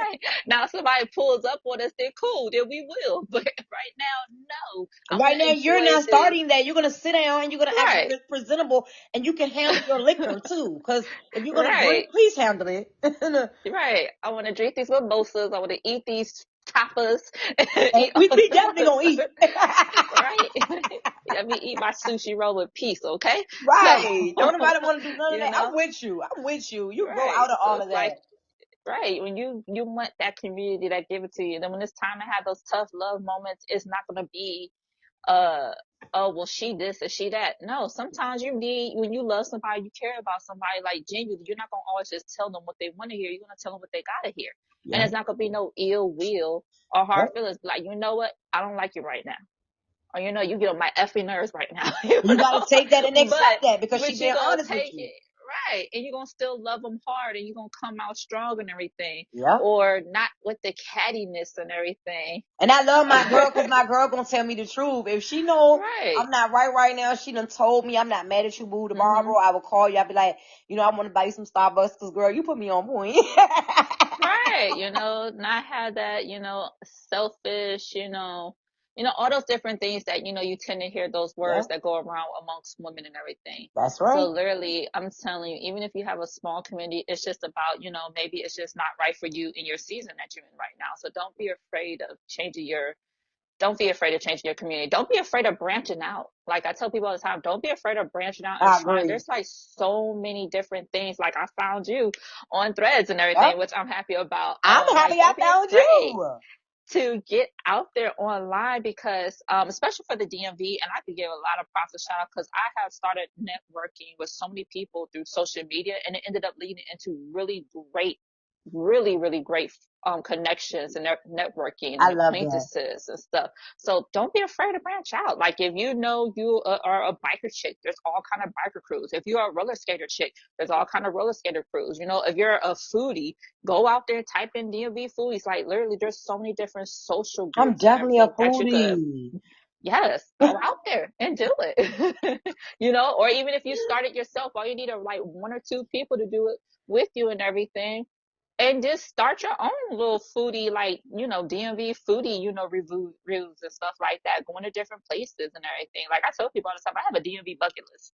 S2: Right. Now if somebody pulls up on us, then cool, then we will. But right now, no. I want
S1: Right
S2: to
S1: now, you're
S2: enjoy
S1: not
S2: this.
S1: starting that. You're going to sit down and you're going to act
S2: Right.
S1: presentable, and you can handle your liquor too. Because if you're going to
S2: Right.
S1: drink, please handle it.
S2: Right. I want to drink these mimosas. I want to eat these tapas.
S1: And
S2: Eat all
S1: we
S2: the
S1: definitely going to eat.
S2: right. Let me eat my sushi roll with peace, okay? So,
S1: Right. Don't nobody want to do none of
S2: you
S1: that. I'm
S2: know,
S1: with you. I'm with you. You grow
S2: right.
S1: out of
S2: So
S1: all of
S2: it's like,
S1: that.
S2: right, when you want that community that give it to you, then when it's time to have those tough love moments, it's not gonna be uh oh well she this or she that. No, sometimes you need when you love somebody, you care about somebody like genuinely, you're not gonna always just tell them what they want to hear. You're gonna tell them what they gotta hear. And
S1: Yeah.
S2: it's not gonna be no ill will or hard
S1: Yep.
S2: feelings. Like, you know what? I don't like you right now. Or you know, you get on my effing nerves right now, you
S1: You got to take that and
S2: know.
S1: accept that because she
S2: You're
S1: being
S2: gonna
S1: honest with
S2: take
S1: you.
S2: it right, and you're gonna still love them hard, and you're gonna come out strong and everything,
S1: Yep.
S2: or not with the cattiness and everything.
S1: And I love my girl because my girl gonna tell me the truth. If she know
S2: Right.
S1: I'm not right now, she done told me I'm not mad at you, boo, to
S2: Mhm.
S1: Barbara. I will call you. I'll be like, I want to buy you some Starbucks because, girl, you put me on point.
S2: Right. You know, not have that, selfish, all those different things that, you tend to hear those
S1: Yeah,
S2: words that go around amongst women and everything.
S1: that's
S2: So
S1: right.
S2: literally, I'm telling you, even if you have a small community, it's just about, maybe it's just not right for you in your season that you're in right now. So don't be afraid of changing your community. Don't be afraid of branching out. Like I tell people all the time, don't be afraid of branching out and
S1: I
S2: trying.
S1: agree.
S2: There's like so many different things. Like I found you on Threads and
S1: Yep.
S2: everything, which I'm happy about.
S1: I'm
S2: Like
S1: happy I
S2: don't be
S1: found
S2: afraid
S1: you.
S2: to get out there online because especially for the DMV, and I could give a lot of props and shout out because I have started networking with so many people through social media, and it ended up leading into really, really great connections and networking
S1: I
S2: and
S1: love that.
S2: acquaintances and stuff. So don't be afraid to branch out. Like if you know you are a biker chick, there's all kind of biker crews. If you are a roller skater chick, there's all kind of roller skater crews. If you're a foodie, go out there, type in DMV foodies. Like literally, there's so many different social
S1: I'm
S2: groups and
S1: definitely a
S2: everything that you could.
S1: foodie.
S2: Yes, go out there and do it. Or even if you start it yourself, all you need are like one or two people to do it with you and everything, and just start your own little foodie, like, DMV foodie, reviews and stuff like that, going to different places and everything. Like I tell people all the time, I have a DMV bucket list.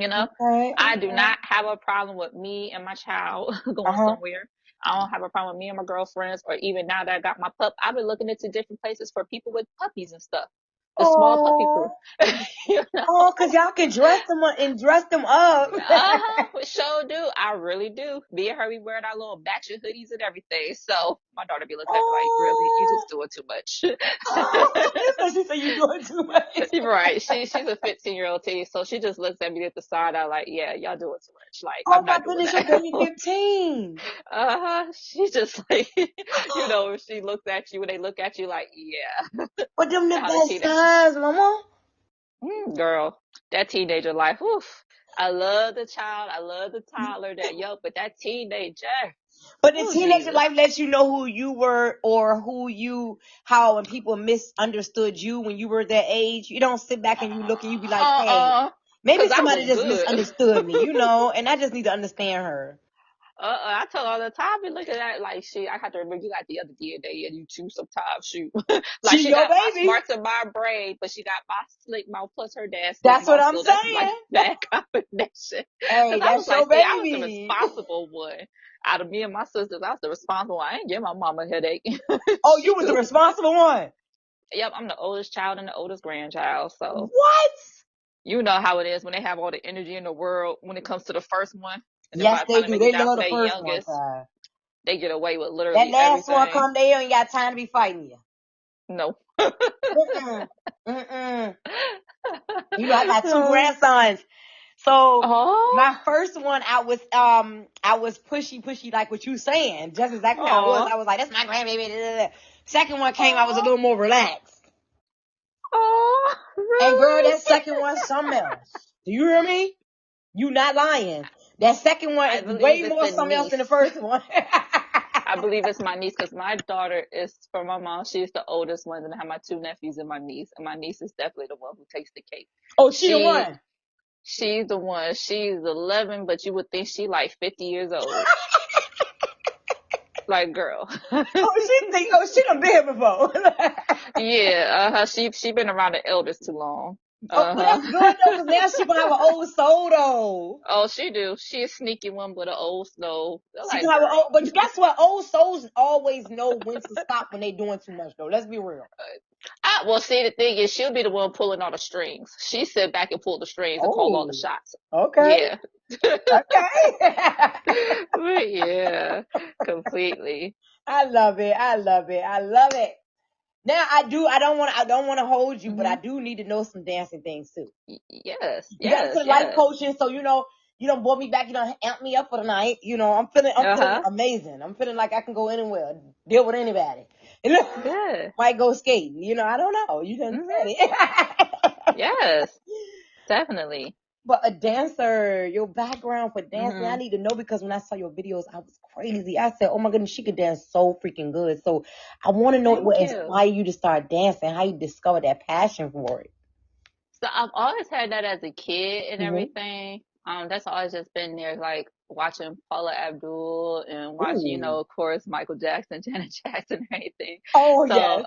S1: Okay.
S2: I do
S1: Okay.
S2: not have a problem with me and my child going
S1: Uh-huh.
S2: somewhere. I don't have a problem with me and my girlfriends, or even now that I got my pup, I've been looking into different places for people with puppies and stuff. The small puppy crew.
S1: Oh.
S2: you know?
S1: Oh, because y'all can dress them up and dress them up.
S2: We sure do. I really do. Me and her, we wearing our little matching hoodies and everything. So my daughter be looking at me like, really? You
S1: Oh.
S2: just doing too much.
S1: So she said you doing too much.
S2: Right. She's a 15-year-old teen, so she just looks at me at the side. I like, yeah, y'all doing too much. Like,
S1: Oh
S2: I'm
S1: my
S2: not doing
S1: goodness, your
S2: that.
S1: baby 15.
S2: She's just like, she looks at you when they look at you like, yeah,
S1: But them the
S2: how the
S1: best
S2: teenager.
S1: times, mama.
S2: Girl, that teenager life, oof. I love the child, I love the toddler, but that teenager,
S1: But the
S2: oh
S1: teenager
S2: Jesus.
S1: life lets you know who you were or how when people misunderstood you when you were that age. You don't sit back and you look and you be like, hey, maybe
S2: Cause I
S1: somebody
S2: was
S1: just
S2: good.
S1: misunderstood me, and I just need to understand her.
S2: I tell her all the time, be looking at it like, shit, I have to remember you got the other DNA in you too sometimes, shoot. Like,
S1: She
S2: she
S1: your
S2: got my
S1: baby.
S2: smarts in my brain, but she got my slick mouth plus her dad's slick
S1: That's what
S2: mouth,
S1: I'm
S2: so that's like
S1: saying.
S2: a bad combination.
S1: Hey,
S2: Because I was
S1: that's
S2: like,
S1: your
S2: see, I was the
S1: baby.
S2: responsible one. Out of me and my sisters, I was the responsible one. I ain't give my mama a headache.
S1: Oh, you was the
S2: Shoot.
S1: responsible one.
S2: Yep, I'm the oldest child and the oldest grandchild, so
S1: What?
S2: you know how it is when they have all the energy in the world when it comes to the first one, and then
S1: Yes,
S2: by the
S1: they
S2: time they
S1: do.
S2: make it
S1: They
S2: down
S1: love
S2: to
S1: the
S2: their
S1: first one,
S2: youngest,
S1: child.
S2: they get away with
S1: That
S2: literally
S1: last one
S2: everything.
S1: come, they ain't got time to be fighting you.
S2: No.
S1: Mm-mm. Mm-mm. You know, I got two grandsons. So
S2: Oh,
S1: my first one, I was pushy like what you saying, just exactly how I was.
S2: oh,
S1: I was like, that's my grandbaby. Da, da, da. Second one came, I was a
S2: oh,
S1: little more relaxed.
S2: oh,
S1: And girl,
S2: really?
S1: that second one, something else. Do you hear me? You not lying. That second one
S2: I
S1: is
S2: believe
S1: way
S2: it's
S1: more
S2: the
S1: something else than the
S2: niece.
S1: first one.
S2: I believe it's my niece because my daughter is from my mom. She's the oldest one, and I have my two nephews and my niece. And my niece is definitely the one who takes the cake.
S1: Oh, she the
S2: She
S1: one.
S2: she's the one. She's 11, but you would think she like 50 years old. Like, girl.
S1: She done been here before.
S2: Yeah, she been around the elders too long.
S1: Oh, but that's
S2: Uh-huh.
S1: good though, cause now she gonna have an old soul though.
S2: Oh, she do. She a sneaky one with an old snow. They're
S1: She
S2: like,
S1: gonna have an old,
S2: girl.
S1: but guess what? Old souls always know when to stop when they doing too much though. Let's be real.
S2: Well, see, the thing is, she'll be the one pulling all the strings. She sit back and pull the strings and call all the
S1: Oh,
S2: shots.
S1: okay,
S2: Yeah.
S1: okay.
S2: But yeah, completely.
S1: I love it. I love it. I love it. Now I don't want to hold you, but I
S2: Hmm.
S1: do need to know some dancing things too.
S2: Yes,
S1: You got
S2: yes,
S1: into life
S2: yes.
S1: coaching, so you don't bore me back, you don't amp me up for the night. I'm feeling
S2: Uh-huh.
S1: amazing. I'm feeling like I can go anywhere, deal with anybody.
S2: Good.
S1: Might go skating. I don't know. You done said
S2: Hmm.
S1: it.
S2: Yes, definitely.
S1: But a dancer, your background for dancing, I
S2: Hmm.
S1: need to know because when I saw your videos, I was crazy. I said, oh my goodness, she could dance so freaking good. So I want to know what
S2: Thank you.
S1: inspired you to start dancing, how you discovered that passion for it.
S2: So I've always had that as a kid and
S1: Mm-hmm.
S2: everything. That's always just been there, like watching Paula Abdul and watching,
S1: Ooh.
S2: of course, Michael Jackson, Janet Jackson, and everything.
S1: Oh,
S2: So,
S1: yes.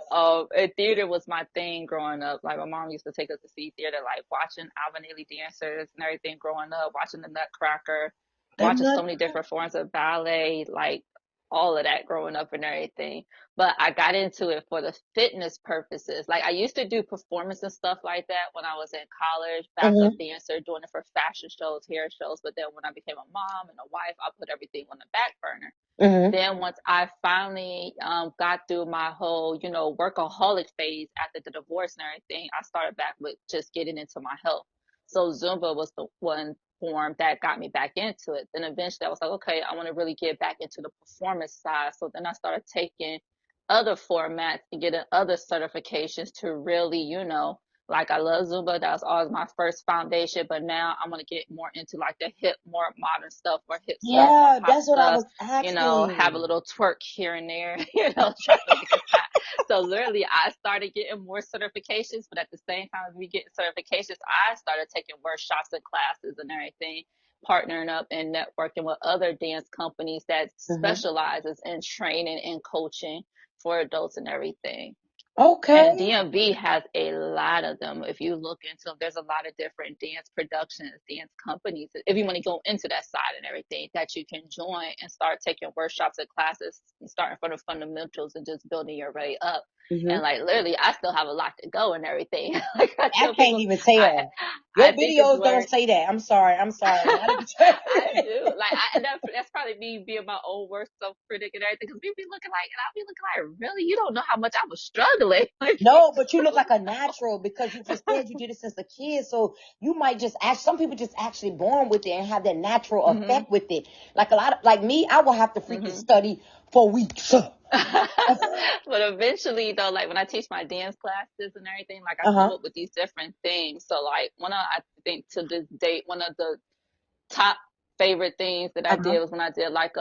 S2: theater was my thing growing up. Like my mom used to take us to see theater, like watching Alvin Ailey dancers and everything growing up, watching the Nutcracker,
S1: The
S2: watching so many
S1: Nutcracker.
S2: different forms of ballet, like all of that growing up and everything. But I got into it for the fitness purposes. Like I used to do performance and stuff like that when I was in college, backup
S1: Mm-hmm.
S2: dancer, doing it for fashion shows, hair shows. But then when I became a mom and a wife, I put everything on the back burner.
S1: Mm-hmm.
S2: Then once I finally got through my whole, workaholic phase after the divorce and everything, I started back with just getting into my health. So Zumba was the one form that got me back into it. Then eventually I was like, okay, I want to really get back into the performance side. So then I started taking other formats and getting other certifications to really, like I love Zumba. That was always my first foundation, but now I'm gonna get more into like the hip, more modern stuff, more hip stuff, more
S1: Yeah,
S2: pop
S1: that's what I
S2: stuff.
S1: was asking.
S2: Have a little twerk here and there, try to make it stop. So literally, I started getting more certifications, but at the same time as we get certifications, I started taking workshops and classes and everything, partnering up and networking with other dance companies that
S1: Mm-hmm.
S2: specializes in training and coaching for adults and everything. And
S1: Okay.
S2: DMV has a lot of them. If you look into them, there's a lot of different dance productions, dance companies. If you want to go into that side and everything, that you can join and start taking workshops and classes, starting from the fundamentals and just building your way up.
S1: Mm-hmm.
S2: And like literally, I still have a lot to go and everything. Like I
S1: I
S2: tell
S1: can't
S2: people,
S1: even
S2: I
S1: tell. Your
S2: I think it's
S1: videos don't
S2: where
S1: say that. I'm sorry. I'm sorry.
S2: I do. Like, that's probably me being my own worst self critic and everything. Because people be looking like, and I'll be looking like, really? You don't know how much I was struggling. Like, you
S1: No, but you look
S2: don't
S1: like a
S2: know.
S1: natural because you just said you did it since a kid. So you might just act. Some people just actually born with it and have that natural
S2: Mhm.
S1: effect with it. Like a lot of like me, I will have to freaking
S2: Mhm.
S1: study for weeks.
S2: But eventually, though, like when I teach my dance classes and everything, like I come
S1: Uh-huh.
S2: up with these different things. So, like I think to this date, one of the top favorite things that I
S1: Uh-huh.
S2: did was when I did like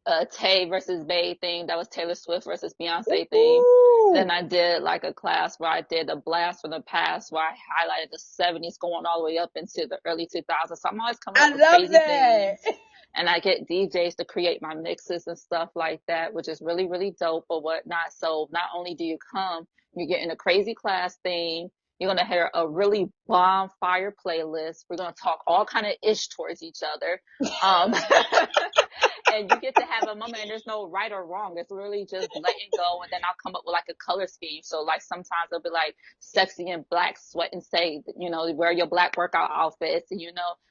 S2: a Tay versus Bay thing. That was Taylor Swift versus Beyonce thing. Then
S1: Ooh.
S2: I did like a class where I did a blast from the past where I highlighted the 70s going all the way up into the early 2000s. So I'm always coming
S1: I
S2: up with
S1: love
S2: crazy
S1: that.
S2: things. and I get DJs to create my mixes and stuff like that, which is really, really dope or whatnot. So not only do you come, you're getting a crazy class theme. You're gonna hear a really bomb fire playlist. We're gonna talk all kind of ish towards each other. Um, and you get to have a moment, and there's no right or wrong. It's really just letting go, and then I'll come up with like a color scheme. So like sometimes it'll be like sexy in black, sweat and say, wear your black workout outfits, and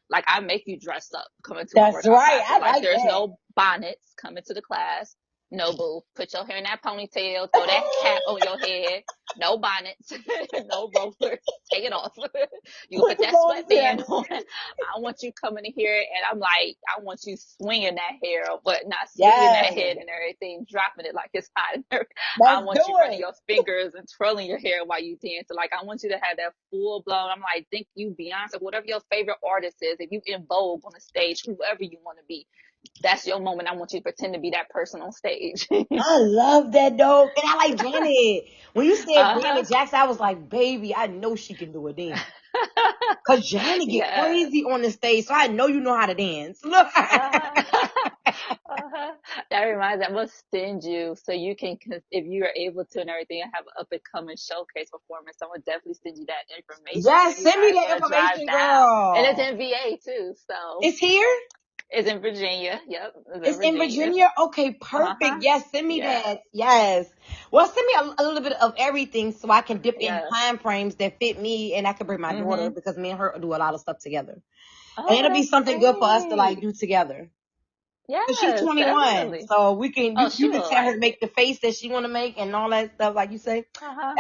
S2: like I make you dress up coming to my
S1: That's
S2: workout
S1: right.
S2: classes.
S1: I
S2: Like
S1: like
S2: there's
S1: that.
S2: no bonnets coming to the class. No, boo. Put your hair in that ponytail. Throw that cap on your head. No bonnets. No rollers. Take it off. You
S1: Put
S2: put
S1: the
S2: that
S1: ponytail.
S2: sweatband on. I want you coming in here, and I'm like, I want you swinging that hair, but not swinging that
S1: Yes.
S2: head and everything, dropping it like it's hot. I
S1: Let's
S2: want
S1: do
S2: you running
S1: it.
S2: your fingers and twirling your hair while you dance. Like I want you to have that full blown. I'm like, think you Beyonce, whatever your favorite artist is. If you in Vogue on the stage, whoever you want to be, that's your moment. I want you to pretend to be that person on stage.
S1: I love that though. And I like Janet. When you said
S2: Uh-huh.
S1: Janet Jackson, I was like, baby, I know she can do it then. Cause Janet get
S2: Yeah.
S1: crazy on the stage, so I know you know how to dance. Look.
S2: Uh-huh. Uh-huh. That reminds me, I'm gonna send you so you can, if you are able to and everything, and have an up and coming showcase performance. I'm gonna definitely send you that information so
S1: Yes,
S2: you
S1: send me
S2: guys
S1: that
S2: want to drive
S1: information,
S2: down. And it's
S1: girl.
S2: in VA too, so
S1: It's here?
S2: it's in Virginia. Yep, it's in
S1: It's in
S2: Virginia.
S1: Virginia? Okay, perfect.
S2: Uh-huh.
S1: Yes, send me
S2: Yeah.
S1: that. Yes. Well, send me a little bit of everything so I can dip in
S2: Yeah.
S1: time frames that fit me and I can bring my daughter
S2: Mm-hmm.
S1: because me and her do a lot of stuff together. And
S2: Oh,
S1: it'll be
S2: that's
S1: something good for us to like
S2: great.
S1: do together. Cause she's
S2: Yes,
S1: 21,
S2: definitely.
S1: so we can
S2: Oh,
S1: you
S2: she
S1: can
S2: will
S1: tell her
S2: like
S1: to
S2: it.
S1: make the face that she want to make and all that stuff like you say.
S2: Uh-huh.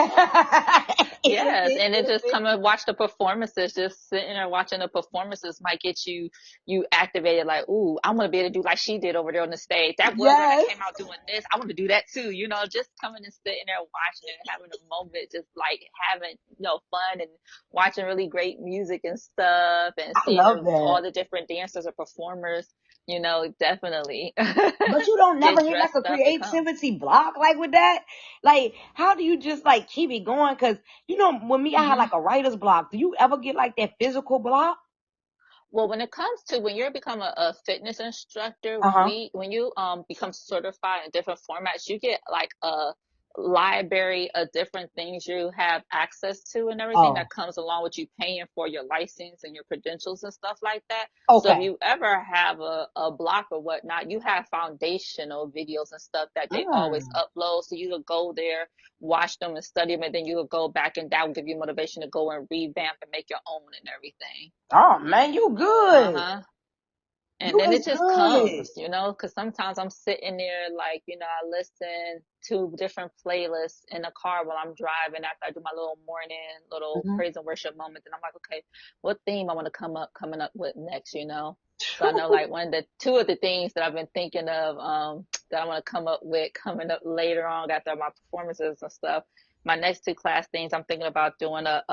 S1: It'll
S2: Yes,
S1: fit.
S2: and it
S1: It'll
S2: just
S1: fit.
S2: come and watch the performances. Just sitting there watching the performances might get you activated. Like, ooh, I'm gonna be able to do like she did over there on the stage. That one girl that
S1: Yes.
S2: came out doing this, I want to do that too. Just coming and sitting there watching it, having a moment, just like having fun and watching really great music and stuff, and
S1: I
S2: seeing
S1: love that.
S2: all the different dancers or performers. Definitely
S1: But you don't never
S2: get
S1: hit like
S2: dressed
S1: a
S2: up and come.
S1: creativity block like with that. Like, how do you just like keep it going? Cause with me, I had
S2: Mm-hmm.
S1: like a writer's block. Do you ever get like that physical block?
S2: Well, when it comes to when you become a fitness instructor,
S1: Uh-huh.
S2: when you become certified in different formats, you get like a library of different things you have access to and everything
S1: Oh,
S2: that comes along with you paying for your license and your credentials and stuff like that. So if
S1: okay.
S2: you ever have a block or whatnot, you have foundational videos and stuff that they always
S1: Mm.
S2: upload. So you will go there, watch them and study them, and then you will go back and that will give you motivation to go and revamp and make your own and everything.
S1: Oh man, you good.
S2: Uh-huh. And
S1: You
S2: then
S1: is
S2: it just
S1: good.
S2: comes, because sometimes I'm sitting there like, I listen to different playlists in the car while I'm driving after I do my little morning, little
S1: Mhm.
S2: praise and worship moments. And I'm like, okay, what theme I want to coming up with next? So I know like two of the things that I've been thinking of, that I want to come up with coming up later on after my performances and stuff. My next two class themes, I'm thinking about doing a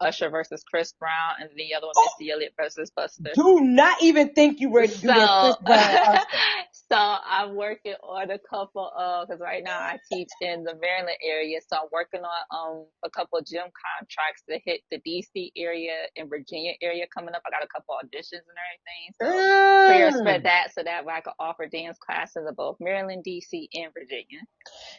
S2: Usher versus Chris Brown, and the other one Missy Elliott versus Buster.
S1: Do not even think you ready to do that
S2: So,
S1: Chris Brown Usher.
S2: so I'm working on a couple of, because right now I teach in the Maryland area, so I'm working on a couple of gym contracts to hit the DC area and Virginia area coming up. I got a couple auditions and everything, so prayers for
S1: Mm.
S2: that, so that way I can offer dance classes in both Maryland, DC, and Virginia.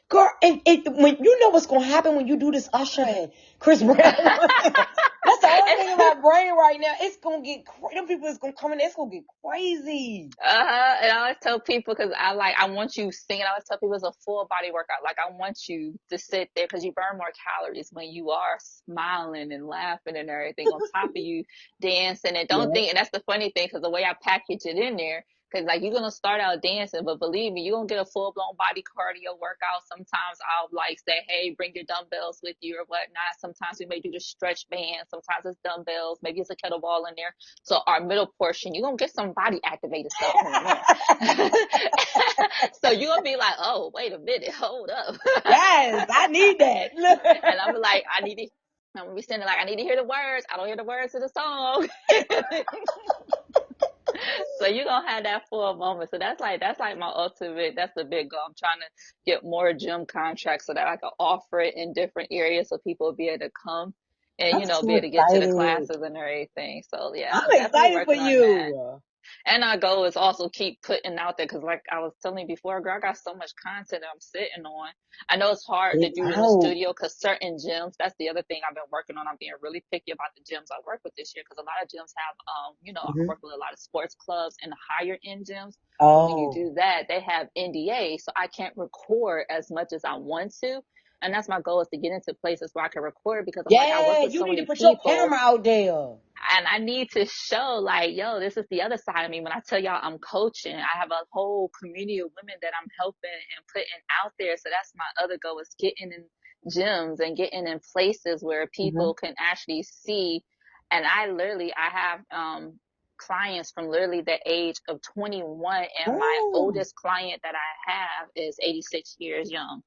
S1: Girl, when you know what's gonna happen when you do this Usher and Chris Brown. That's the only thing in my brain right now. It's gonna get them people is gonna come in. It's gonna get crazy.
S2: And I always tell people because I want you singing. I always tell people it's a full body workout. Like I want you to sit there because you burn more calories when you are smiling and laughing and everything on top of you dancing. And don't
S1: Yeah.
S2: think, and that's the funny thing because the way I package it in there. Cause like you're gonna start out dancing, but believe me, you're gonna get a full blown body cardio workout. Sometimes I'll like say, hey, bring your dumbbells with you or whatnot. Sometimes we may do the stretch band. Sometimes it's dumbbells. Maybe it's a kettlebell in there. So our middle portion, you're gonna get some body activated stuff going on. So you're gonna be like, oh, wait a minute, hold up.
S1: Yes, I need that.
S2: And I'm like, I'm gonna be sitting like, I need to hear the words. I don't hear the words to the song. So you're gonna have that full moment. So that's like my ultimate, that's the big goal. I'm trying to get more gym contracts so that I can offer it in different areas so people will be able to come and
S1: I'm so
S2: be able to get to the
S1: excited.
S2: classes and everything. So yeah,
S1: I'm
S2: I'm definitely
S1: excited for
S2: working on that.
S1: you.
S2: And our goal is also keep putting out there because, like I was telling you before, girl, I got so much content I'm sitting on. I know it's hard to
S1: Get
S2: do in the
S1: out.
S2: studio because certain gyms, that's the other thing I've been working on. I'm being really picky about the gyms I work with this year because a lot of gyms have, I
S1: Hmm.
S2: work with a lot of sports clubs and the higher end gyms. But when you
S1: Oh.
S2: do that, they have NDA, so I can't record as much as I want to. And that's my goal is to get into places where I can record because I'm like, I work
S1: Yeah,
S2: with
S1: you
S2: so
S1: need to
S2: many
S1: put your
S2: people
S1: camera out there.
S2: and I need to show like, yo, this is the other side of me. When I tell y'all I'm coaching, I have a whole community of women that I'm helping and putting out there. So that's my other goal is getting in gyms and getting in places where
S1: Hmm.
S2: people can actually see. And I have clients from literally the age of 21, and my
S1: Ooh.
S2: oldest client that I have is 86 years young.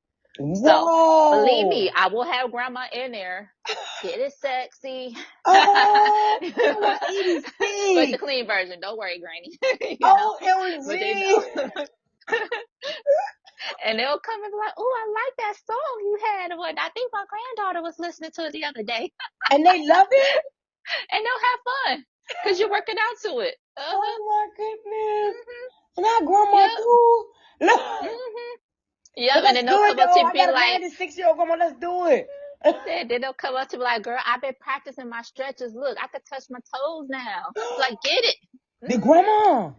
S2: So believe me,
S1: Whoa.
S2: I will have grandma in there. Get it sexy.
S1: Oh,
S2: But
S1: 86.
S2: the clean version. Don't worry, Granny.
S1: Oh,
S2: But they know.
S1: OMG.
S2: And they'll come and be like, "Oh, I like that song you had." What I think my granddaughter was listening to it the other day,
S1: And they love it?
S2: and they'll have fun because you're working out to it.
S1: Oh my goodness.
S2: Mhm.
S1: And our grandma
S2: Yep.
S1: too. Look.
S2: Mhm.
S1: But
S2: Yep. And
S1: let's
S2: then
S1: do
S2: they'll
S1: it
S2: come up
S1: though.
S2: to
S1: I
S2: be
S1: got a
S2: like,
S1: 96-year-old grandma. Let's do it.
S2: then they'll come up to me like, "Girl, I've been practicing my stretches. Look, I could touch my toes now." Like, get it.
S1: The
S2: Mhm.
S1: grandma.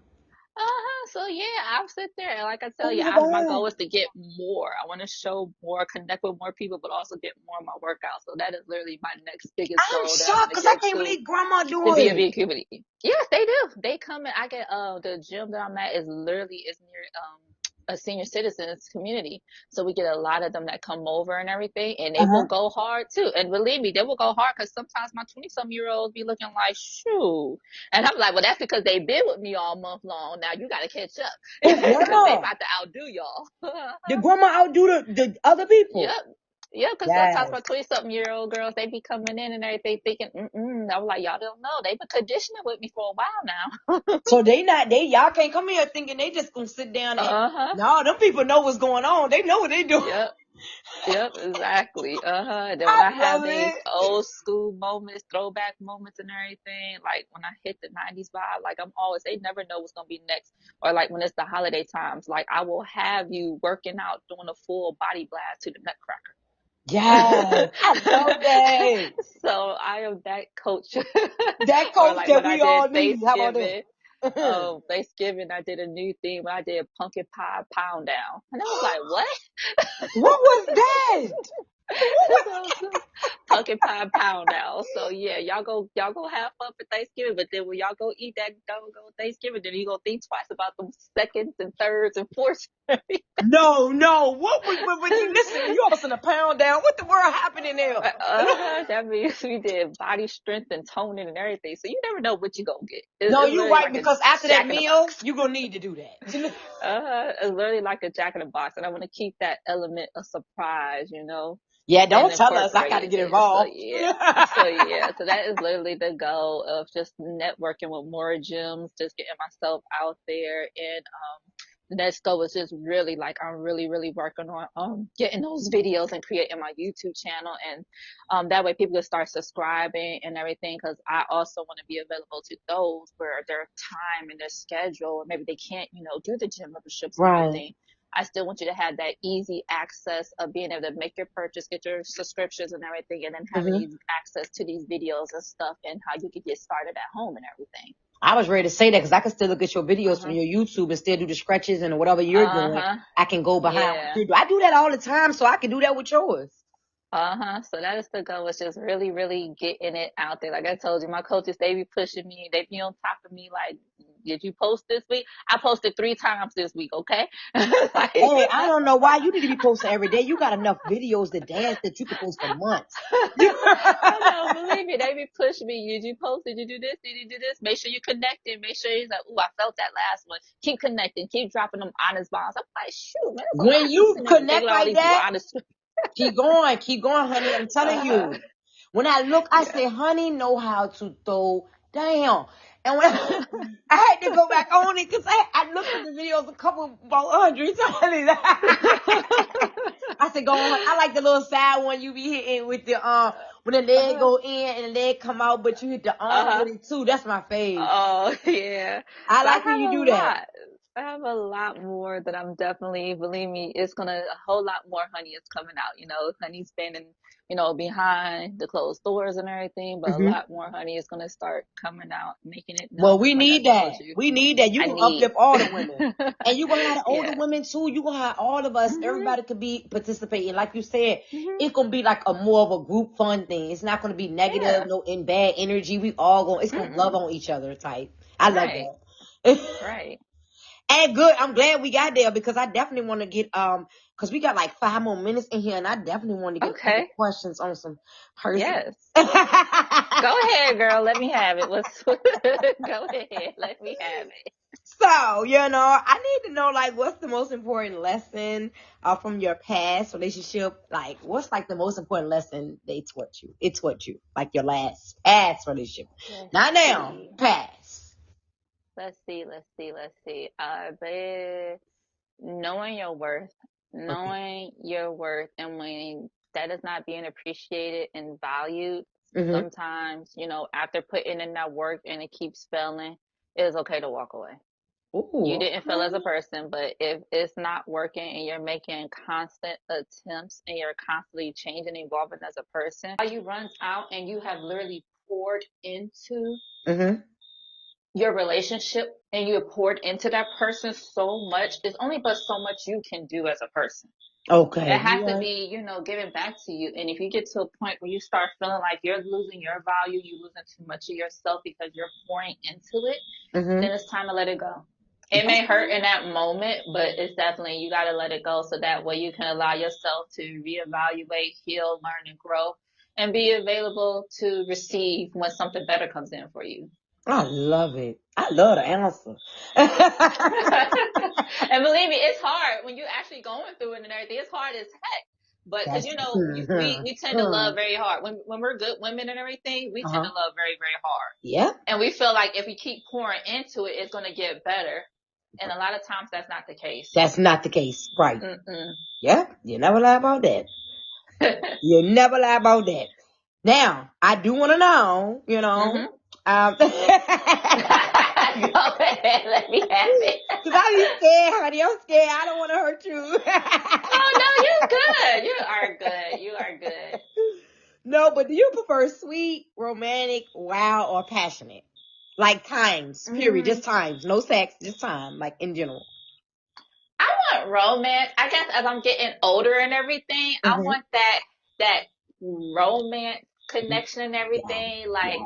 S2: So yeah, I'll sit there and like I
S1: Oh
S2: tell you,
S1: my
S2: my
S1: God.
S2: goal is to get more. I want to show more, connect with more people, but also get more of my workouts. So that is literally my next biggest
S1: I'm
S2: goal that I want
S1: shocked
S2: to
S1: because I
S2: get
S1: can't
S2: to
S1: believe grandma
S2: to be
S1: doing
S2: a
S1: it.
S2: big community. Yes, they do. They come and I get the gym that I'm at is near a senior citizens community. So we get a lot of them that come over and everything, and they will
S1: Uh-huh.
S2: go hard too. And believe me, they will go hard because sometimes my 20-some-year-olds be looking like, shoo. And I'm like, well, that's because they've been with me all month long. Now you got to catch up
S1: The
S2: because they
S1: grandma.
S2: about to outdo y'all.
S1: The grandma outdo the other people.
S2: Yep. Yeah, because sometimes
S1: Yes.
S2: my 20-something-year-old girls, they be coming in and everything thinking, I'm like, y'all don't know. They've been conditioning with me for a while now.
S1: So y'all can't come here thinking they just gonna sit down and
S2: Uh-huh.
S1: no, them people know what's going on. They know what they do.
S2: Yep. Yep, exactly. And then when
S1: I
S2: I
S1: love
S2: have these
S1: it.
S2: old school moments, throwback moments and everything, like when I hit the 90s vibe, like they never know what's gonna be next. Or like when it's the holiday times, like I will have you working out doing a full body blast to the Nutcracker.
S1: Yes. I love that.
S2: So I am that coach.
S1: That
S2: Or
S1: coach
S2: like
S1: that
S2: when I
S1: we
S2: did
S1: all need. How about
S2: Thanksgiving,
S1: that?
S2: I did a new theme. I did pumpkin pie pound down. And I was like, what?
S1: What was that? What was
S2: So, pumpkin pie pound down. So yeah, y'all go have fun for Thanksgiving, but then when y'all go eat that go Thanksgiving, then you gonna think twice about them seconds and thirds and fourths.
S1: No. What was when you listen? You all send a pound down. What the world happening there?
S2: That means we did body strength and toning and everything. So you never know what you gonna get.
S1: No,
S2: It's
S1: you
S2: literally
S1: right
S2: like a
S1: because after that
S2: jack in the
S1: meal,
S2: box.
S1: you gonna need to do that.
S2: It's literally like a jack in the box, and I want to keep that element of surprise,
S1: Yeah,
S2: and
S1: don't tell us. I got to
S2: incorporating
S1: get
S2: it. So
S1: involved.
S2: yeah, so that is literally the goal of just networking with more gyms, just getting myself out there, and the next goal is just really like I'm really really working on getting those videos and creating my YouTube channel, and that way people can start subscribing and everything. Because I also want to be available to those where their time and their schedule, maybe they can't do the gym memberships and
S1: Right.
S2: everything. I still want you to have that easy access of being able to make your purchase, get your subscriptions and everything, and then having
S1: Hmm.
S2: easy access to these videos and stuff and how you can get started at home and everything.
S1: I was ready to say that because I can still look at your videos from
S2: Uh-huh.
S1: your YouTube and still do the stretches and whatever you're doing.
S2: Uh-huh.
S1: I can go behind what
S2: Yeah.
S1: you do. I do that all the time, so I can do that with yours.
S2: So that is the goal, is just really, really getting it out there. Like I told you, my coaches, they be pushing me. They be on top of me like, did you post this week? I posted 3 times this week, okay? Like,
S1: Hey, I don't know why you need to be posting every day. You got enough videos to dance that you could post for months.
S2: I know, believe me, they be pushing me. Did you post? Did you do this? Did you do this? Make sure you connected. Make sure he's like, ooh, I felt that last one. Keep connecting. Keep dropping them honest bombs. I'm like, shoot, man, there's a lot
S1: When
S2: of people
S1: you
S2: sitting there
S1: connect
S2: making all
S1: like
S2: these
S1: that,
S2: honest.
S1: keep going, honey. I'm telling
S2: Uh-huh.
S1: you. When I look, I
S2: Yeah.
S1: say, honey, know how to throw down. And when I had to go back on it because I looked at the videos about 100 times. I said, go on. I like the little side one you be hitting with the when the leg go in and the leg come out, but you hit the arm with it too. That's my fave.
S2: Oh, yeah.
S1: I
S2: So I
S1: like when
S2: have
S1: you
S2: a
S1: do that.
S2: lot. I have a lot more that I'm definitely, believe me, a whole lot more honey is coming out. Honey's been behind the closed doors and everything, but a lot more honey is gonna start coming out, making it
S1: Well,
S2: known,
S1: we
S2: like I
S1: need that.
S2: told you.
S1: We need that. You
S2: I
S1: gonna
S2: need.
S1: uplift all the women. And you gonna have the older
S2: Yeah.
S1: women too. You gonna have all of us.
S2: Mhm.
S1: Everybody could be participating. Like you said,
S2: Mhm.
S1: it's gonna be like a more of a group fun thing. It's not gonna be negative,
S2: Yeah.
S1: no in bad energy. We all gonna it's gonna love on each other type. I love
S2: Right.
S1: that.
S2: Right.
S1: And good. I'm glad we got there because I definitely want to get because we got like 5 more minutes in here, and I definitely want to get a couple
S2: Okay.
S1: questions on some person.
S2: Yes. Go ahead, girl. Let me have it. Go ahead. Let me have it.
S1: So, I need to know, like, what's the most important lesson from your past relationship? Like, what's, like, the most important lesson they taught you? It taught you, like, your past relationship. Not now, past.
S2: Let's see. But knowing your worth, and when that is not being appreciated and valued, sometimes, after putting in that work and it keeps failing, it is okay to walk away.
S1: Ooh,
S2: You didn't fail as a person, but if it's not working and you're making constant attempts and you're constantly changing and evolving as a person, you runs out and you have literally poured into your relationship and you have poured into that person so much, it's only but so much you can do as a person.
S1: Okay.
S2: It has to be, given back to you. And if you get to a point where you start feeling like you're losing your value, you're losing too much of yourself because you're pouring into it, then it's time to let it go. It may hurt in that moment, but it's definitely, you got to let it go so that way you can allow yourself to reevaluate, heal, learn, and grow, and be available to receive when something better comes in for you.
S1: I love it. I love the answer.
S2: And believe me, it's hard when you're actually going through it and everything. It's hard as heck. But because, we tend to love very hard. When we're good women and everything, we tend to love very, very hard.
S1: Yeah.
S2: And we feel like if we keep pouring into it, it's going to get better. And a lot of times that's not the case.
S1: That's not the case. Right. Yeah. You never lie about that. You never lie about that. Now, I do want to know,
S2: Go ahead, let me have it.
S1: Because I be scared, honey. I'm scared. I don't want to hurt you.
S2: Oh, no, you're good. You are good. You are good.
S1: No, but do you prefer sweet, romantic, wild, or passionate? Like times, period. Just times. No sex, just time, like in general.
S2: I want romance. I guess as I'm getting older and everything, I want that romance connection and everything. Like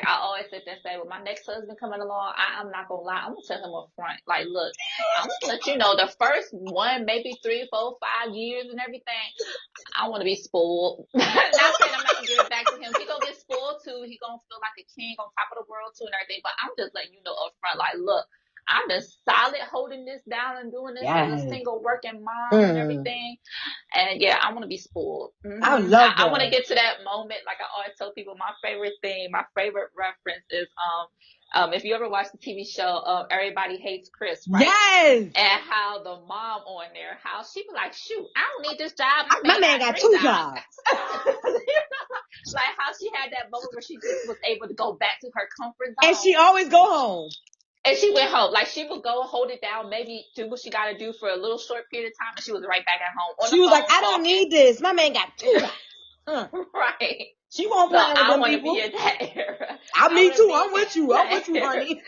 S2: I always sit there and say, with my next husband coming along, I'm not gonna lie, I'm gonna tell him up front, like, look, I'm gonna let you know the first 1, maybe 3, 4, 5 years and everything, I want to be spoiled. Not saying I'm not gonna give it back to him. He gonna get spoiled too. He gonna feel like a king on top of the world too and everything. But I'm just letting you know up front, like, look, I'm just solid holding this down and doing this as a single working mom and everything. And yeah, I want to be spoiled.
S1: I love that.
S2: I want to get to that moment. Like I always tell people, my favorite thing, my favorite reference is if you ever watch the TV show Everybody Hates Chris, right?
S1: Yes.
S2: And how the mom on there, how she be like, shoot, I don't need this job.
S1: My man got 2 jobs.
S2: Like how she had that moment where she just was able to go back to her comfort zone.
S1: And she always go home.
S2: And she went home. Like she would go hold it down, maybe do what she got to do for a little short period of time, and she was right back at home.
S1: She was like, I don't need this. My man got 2 jobs.
S2: Right.
S1: She won't play with them people.
S2: I want to be in that era.
S1: Me too. I'm with you. I'm with you, honey.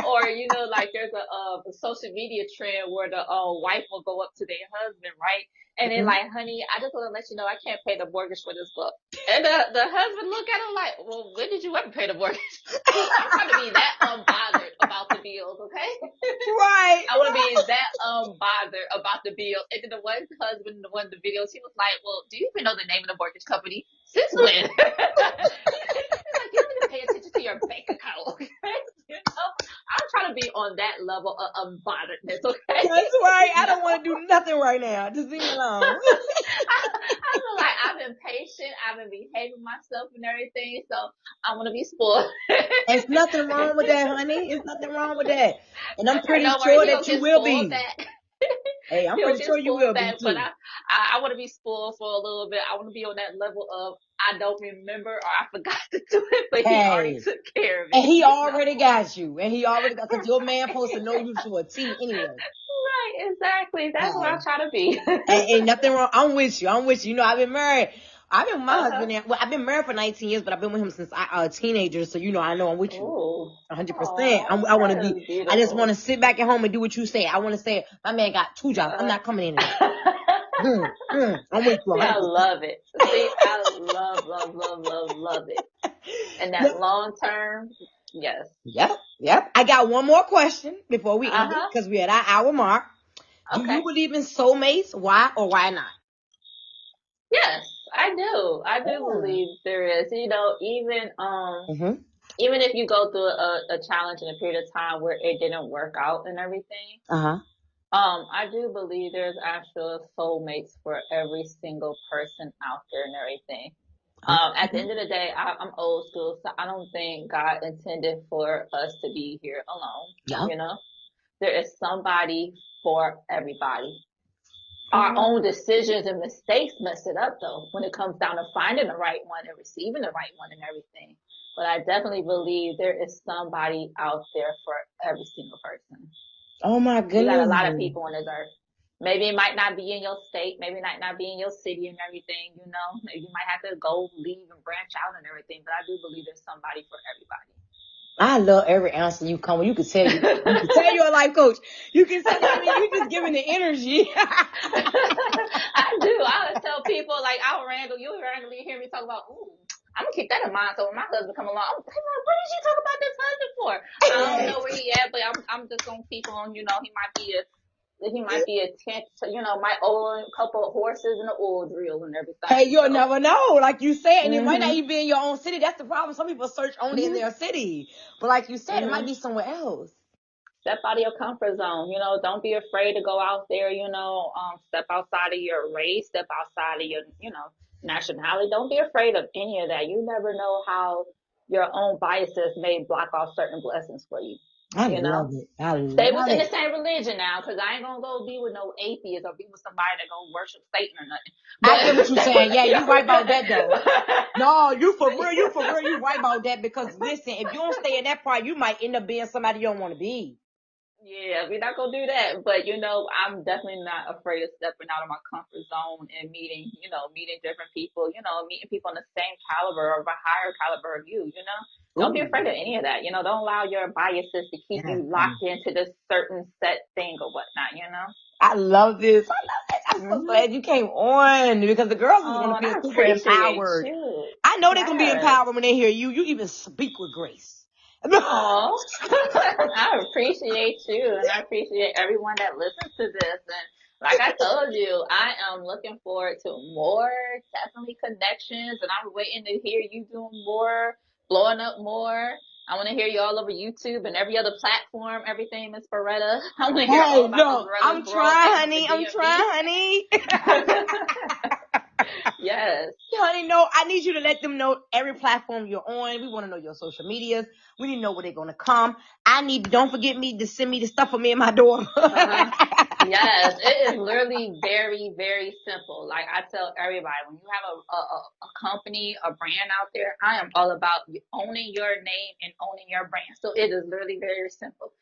S2: Or, like there's a social media trend where the wife will go up to their husband, right? And then like, honey, I just want to let you know I can't pay the mortgage for this book. And the husband look at her like, well, when did you ever pay the mortgage? I'm trying to be that unbothered about the bills, okay?
S1: Right.
S2: I want to be that unbothered about the bills. And then the one husband, the one the videos, he was like, well, do you even know the name of the mortgage company? Since when? He's like, you don't even pay attention to your bank account, okay? I'm trying to be on that level of unbotheredness, okay?
S1: That's right. I don't want to do nothing right now. Just leave me alone.
S2: I feel like I've been patient. I've been behaving myself and everything, so I want to be spoiled.
S1: There's nothing wrong with that, honey. There's nothing wrong with that. And I'm pretty sure that you will be. Hey, I'm
S2: He'll
S1: pretty
S2: get
S1: sure you
S2: spoiled
S1: will be
S2: back, but
S1: too.
S2: I want to be spoiled for a little bit. I want to be on that level of I don't remember or I forgot to do it, but he already
S1: Hey,
S2: took care of
S1: and
S2: it,
S1: he
S2: you know?
S1: already got you, and he already got because your man supposed to know you to a T anyway.
S2: Right, exactly. That's what I
S1: Hey,
S2: try to be.
S1: ain't nothing wrong. I'm with you. I'm with you. You know, I've been married. I've been with my
S2: Uh-huh.
S1: husband. Well, I've been married for 19 years, but I've been with him since I a teenager. So you know, I know I'm with you.
S2: Oh,
S1: 100%.
S2: oh,
S1: I want to
S2: that
S1: be.
S2: is
S1: I just want
S2: beautiful.
S1: to sit back at home and do what you say. I want to say my man got 2 jobs. I'm
S2: Uh,
S1: not coming in today. I'm with you
S2: See, I
S1: 100%.
S2: love it. See, I love, love, love, love, love it. And that long term, yes.
S1: Yep. I got one more question before we end it
S2: Uh-huh.
S1: because we're at our hour mark. Do
S2: Okay.
S1: you believe in soulmates? Why or why not?
S2: Yes, I do. I do
S1: Yeah.
S2: believe there is. Even
S1: Mm-hmm.
S2: even if you go through a challenge in a period of time where it didn't work out and everything,
S1: Uh-huh.
S2: I do believe there's actual soulmates for every single person out there and everything. At the
S1: Okay.
S2: end of the day, I'm old school, so I don't think God intended for us to be here alone.
S1: Yep.
S2: You know, there is somebody for everybody. Our
S1: Mhm.
S2: own decisions and mistakes mess it up though when it comes down to finding the right one and receiving the right one and everything. But I definitely believe there is somebody out there for every single person.
S1: Oh my
S2: We got a
S1: goodness.
S2: lot of people on this earth. Maybe it might not be in your state, maybe it might not be in your city and everything, you know. Maybe you might have to go leave and branch out and everything, but I do believe there's somebody for everybody.
S1: I love every answer you come with. You can tell you're a life coach. You can tell, I mean, you just giving the energy.
S2: I do. I would tell people like you'll randomly hear me talk about, ooh, I'm gonna keep that in mind. So when my husband come along, I'm like, what did you talk about this husband for? I don't know where he at, but I'm just gonna keep on. He might be a tent, might own a couple of horses and an oil drill and
S1: Hey,
S2: everything.
S1: you'll
S2: So,
S1: never know, like you said, and it might not
S2: mhm,
S1: even be in your own city. That's the problem. Some people search only in
S2: mhm,
S1: their city, but like you said, it might
S2: mhm.
S1: be somewhere else.
S2: Step out of your comfort zone. Don't be afraid to go out there. Step outside of your race. Step outside of your, nationality. Don't be afraid of any of that. You never know how your own biases may block off certain blessings for you.
S1: I
S2: You know.
S1: love it. I
S2: Stay
S1: love
S2: within the
S1: it.
S2: same religion now, because I ain't gonna go be with no atheist or be with somebody that gonna worship Satan or nothing.
S1: I get what
S2: But
S1: you're
S2: stay
S1: saying.
S2: within
S1: Yeah, you
S2: your
S1: right about that though. No, you for real. You for
S2: religion.
S1: real. You right about that because listen, if you don't stay in that part, you might end up being somebody you don't want to be.
S2: Yeah, we're not gonna do that. But I'm definitely not afraid of stepping out of my comfort zone and meeting different people, meeting people on the same caliber or of a higher caliber of you, Don't be
S1: Ooh,
S2: afraid of any of that. Don't allow your biases to keep
S1: yeah,
S2: you locked into this certain set thing or whatnot.
S1: I love this. I love it. I'm so
S2: Mhm.
S1: glad you came on because the girls is
S2: Oh,
S1: gonna
S2: and
S1: feel
S2: I
S1: super
S2: appreciate
S1: empowered.
S2: you.
S1: I know they're gonna be
S2: Yes.
S1: empowered when they hear you. You even speak with grace.
S2: Oh, I appreciate you and I appreciate everyone that listens to this. And like I told you, I am looking forward to more, definitely connections. And I'm waiting to hear you doing more, blowing up more. I want to hear you all over YouTube and every other platform, everything, Miss Beretta. I want to hear all
S1: Hey,
S2: about this
S1: look,
S2: Beretta's
S1: I'm
S2: growth
S1: trying,
S2: and the
S1: honey. I'm
S2: DMV.
S1: trying, honey.
S2: Yes.
S1: Honey, no, I need you to let them know every platform you're on. We want to know your social medias. We need to know where they're going to come. Don't forget me to send me the stuff for me and my daughter.
S2: Uh-huh. Yes, it is literally very, very simple. Like I tell everybody, when you have a company, a brand out there, I am all about owning your name and owning your brand. So it is literally very simple.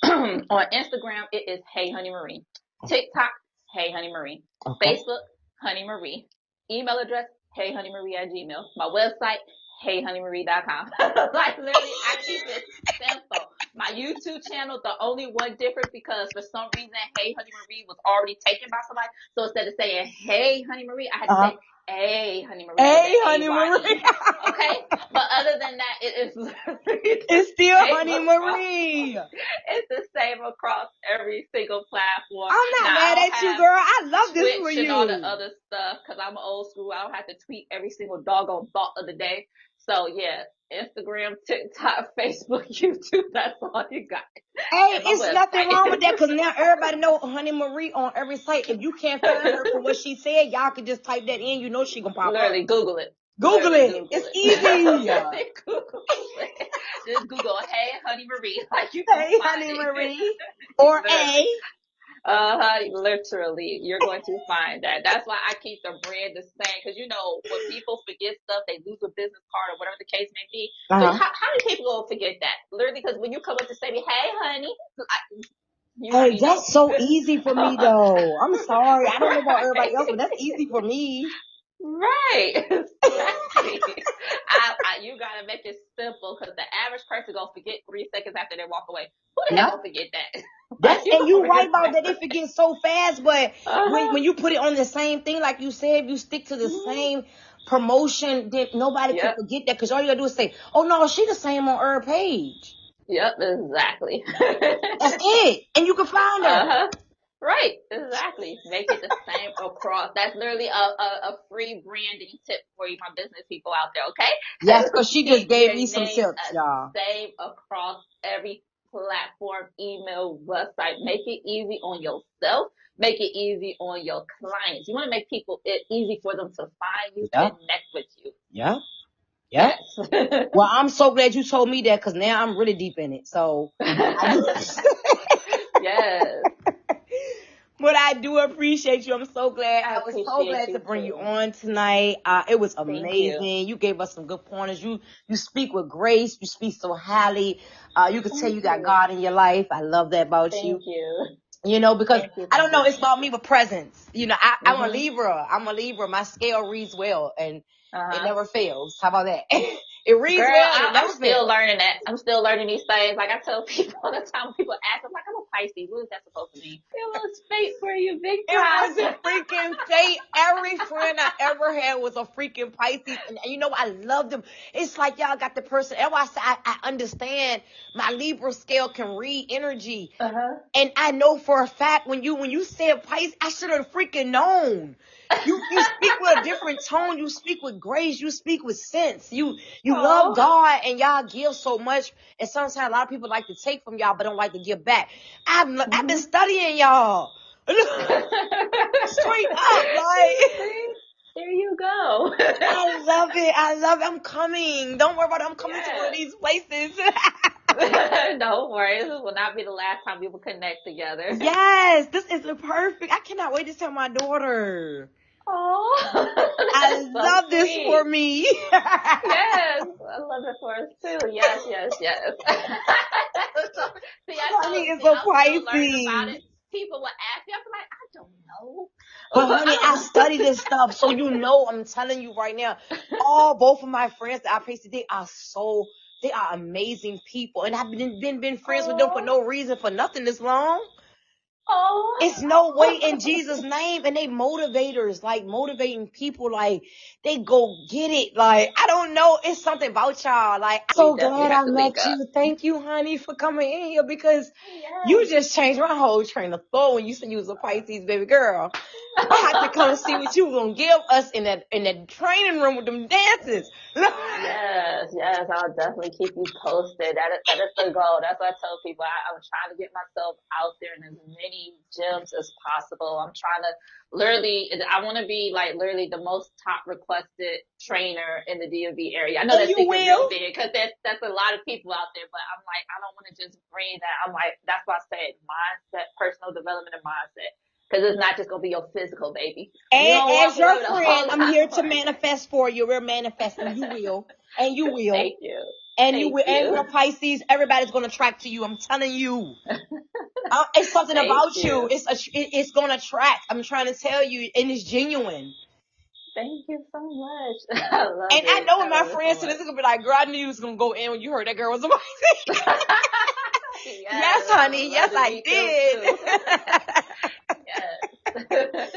S2: On Instagram, it is Hey Honey Marie. TikTok, Hey Honey Marie.
S1: Okay.
S2: Facebook, Honey Marie. Email address, heyhoneymarie@gmail. My website, heyhoneymarie.com. Like literally, I keep it simple. My YouTube channel, the only one different because for some reason, Hey Honey Marie was already taken by somebody. So instead of saying Hey Honey Marie, I had to
S1: Uh-huh.
S2: say Hey Honey Marie with
S1: Hey,
S2: an
S1: honey
S2: AYE.
S1: Marie.
S2: Okay? But other than that, it is literally the
S1: It's still
S2: same
S1: honey
S2: across.
S1: Marie.
S2: It's the same across every single platform.
S1: I'm
S2: Now
S1: not
S2: I
S1: mad
S2: don't
S1: at you,
S2: have
S1: girl. I love this for
S2: Twitch and all the
S1: you.
S2: other stuff because I'm old school. I don't have to tweet every single doggone thought of the day. So yeah, Instagram, TikTok, Facebook, YouTube. That's all you got.
S1: Hey,
S2: And my
S1: it's nothing
S2: website.
S1: wrong with that because now everybody know Honey Marie on every site. If you can't find her for what she said, y'all can just type that in. You know she gonna pop up.
S2: Literally Google it.
S1: Google
S2: Literally
S1: it.
S2: Google
S1: It's
S2: it.
S1: easy.
S2: Literally Google it. Just Google Hey Honey Marie. Like you gonna
S1: Hey,
S2: find
S1: Honey
S2: it.
S1: Marie. Or
S2: Literally.
S1: A.
S2: Literally, you're going to find that. That's why I keep the brand the same. Because when people forget stuff, they lose a business card or whatever the case may be. So
S1: Uh-huh.
S2: how do people go forget that? Literally, because when you come up to say, "Hey, honey," you
S1: Hey,
S2: already know.
S1: that's so easy for me though. I'm sorry. I don't know about everybody else, but that's easy for me.
S2: Right, exactly. You gotta make it simple because the average person gonna forget 3 seconds after they walk away. Who the hell
S1: Yep.
S2: gonna forget that?
S1: That's
S2: You
S1: and
S2: gonna
S1: you right about that. They
S2: remember?
S1: forget so fast, but
S2: Uh-huh.
S1: when you put it on the same thing, like you said, if you stick to the
S2: Mhm.
S1: same promotion, then nobody can
S2: Yep.
S1: forget that because all you gotta do is say, "Oh no, she the same on her page."
S2: Yep. Exactly.
S1: That's it, and you can find her.
S2: Uh-huh. Right. Exactly. Make it the same across. That's literally a free branding tip for you, my business people out there.
S1: Yes,
S2: Okay.
S1: because she just
S2: Keep
S1: gave
S2: your
S1: me some
S2: name
S1: tips, y'all.
S2: same across every platform, email, website. Make it easy on yourself. Make it easy on your clients. You want to make it easy for them to find you,
S1: Yep,
S2: connect with you.
S1: yep, yep.
S2: Yes.
S1: Well, I'm so glad you told me that because now I'm really deep in it. So I
S2: Yes.
S1: But I do appreciate you. I'm so glad.
S2: I
S1: I was so
S2: appreciate
S1: glad to
S2: you
S1: bring you
S2: too.
S1: on tonight. It was
S2: Thank you.
S1: amazing. You gave us some good pointers. You speak with grace. You speak so highly. You could tell
S2: Thank
S1: you got
S2: you.
S1: God in your life. I love that about you.
S2: Thank you.
S1: Because
S2: Thank you.
S1: I
S2: Thank
S1: don't know,
S2: you.
S1: it's
S2: Thank
S1: about
S2: you.
S1: me with presence. I'm a
S2: Mhm.
S1: Libra. I'm a Libra. My scale reads well and it
S2: Uh-huh.
S1: never fails. How about that? It reads
S2: Girl,
S1: well and it
S2: I'm
S1: never
S2: still
S1: fails.
S2: learning that. I'm still learning these things. Like I tell people all the time when people ask, I'm like, I'm a Pisces. What is that supposed to mean? It was fate for you, big
S1: It
S2: time.
S1: wasn't freaking fate. Every friend I ever had was a freaking Pisces. And I love them. It's like y'all got the person. That's why I say I understand my Libra scale can read energy.
S2: Uh-huh.
S1: And I know for a fact when you said Pisces, I should have freaking known. You speak with a different tone. You speak with grace. You speak with sense. You love
S2: Oh.
S1: God and y'all give so much. And sometimes a lot of people like to take from y'all but don't like to give back. I've been
S2: Mhm.
S1: studying y'all. Straight up, like
S2: See? There you go.
S1: I love it. I love it. I'm coming. Don't worry about it. I'm coming to one of
S2: Yes.
S1: these places.
S2: Don't worry. This will not be the last time we will connect together.
S1: Yes, this is the perfect. I cannot wait to tell my daughter.
S2: Oh,
S1: I
S2: that's so
S1: love this for
S2: sweet.
S1: me.
S2: Yes, I love it for us too. Yes, yes, yes. So, see,
S1: Honey is a
S2: I'm still learning about
S1: Pisces.
S2: it. People will ask me, I'm like, I don't know.
S1: But honey, I
S2: I
S1: study this stuff, so I'm telling you right now, both of my friends that I placed today they are amazing people, and I've been friends with them for
S2: Oh,
S1: no reason, for nothing this long.
S2: oh.
S1: It's no way in Jesus' name, and they motivators, like motivating people, like they go get it. Like I don't know, it's something about y'all. Like I'm
S2: We
S1: so
S2: definitely
S1: glad
S2: have
S1: I
S2: to link
S1: met
S2: up.
S1: you. Thank you, honey, for coming in here because you
S2: Yes.
S1: just changed my whole train of thought when you said you was a Pisces, baby girl. I have to come see what you gonna give us in that training room with them dances.
S2: Yes, yes, I'll definitely keep you posted. That is the goal. That's what I tell people. I'm trying to get myself out there in as many gyms as possible. I'm trying to I want to be like literally the most top requested trainer in the DMV area. I know
S1: And
S2: that
S1: you
S2: secret real
S1: will.
S2: big because that's a lot of people out there, but I'm like, I don't want to just bring that. I'm like, that's why I said mindset, personal development and mindset. Because it's not just going to be your physical, baby. You
S1: And
S2: don't walk
S1: as your
S2: away with a
S1: friend,
S2: whole
S1: I'm
S2: lot
S1: here to
S2: more.
S1: manifest for you. We're manifesting. You will. And you will.
S2: Thank you.
S1: And you
S2: Thank
S1: will. And
S2: you.
S1: your Pisces, everybody's going to track to you. I'm telling you. It's something
S2: Thank
S1: about you.
S2: you.
S1: It's going to track. I'm trying to tell you. And it's genuine.
S2: Thank you so much. I love
S1: And I
S2: it.
S1: know when
S2: I
S1: my
S2: love it so
S1: friends said this
S2: much.
S1: is going to be like, girl, I knew you was going to go in when you heard that girl was a Pisces. Yes,
S2: Yes, I'm
S1: honey. Yes, I
S2: allegedly feel too.
S1: did.
S2: Yes.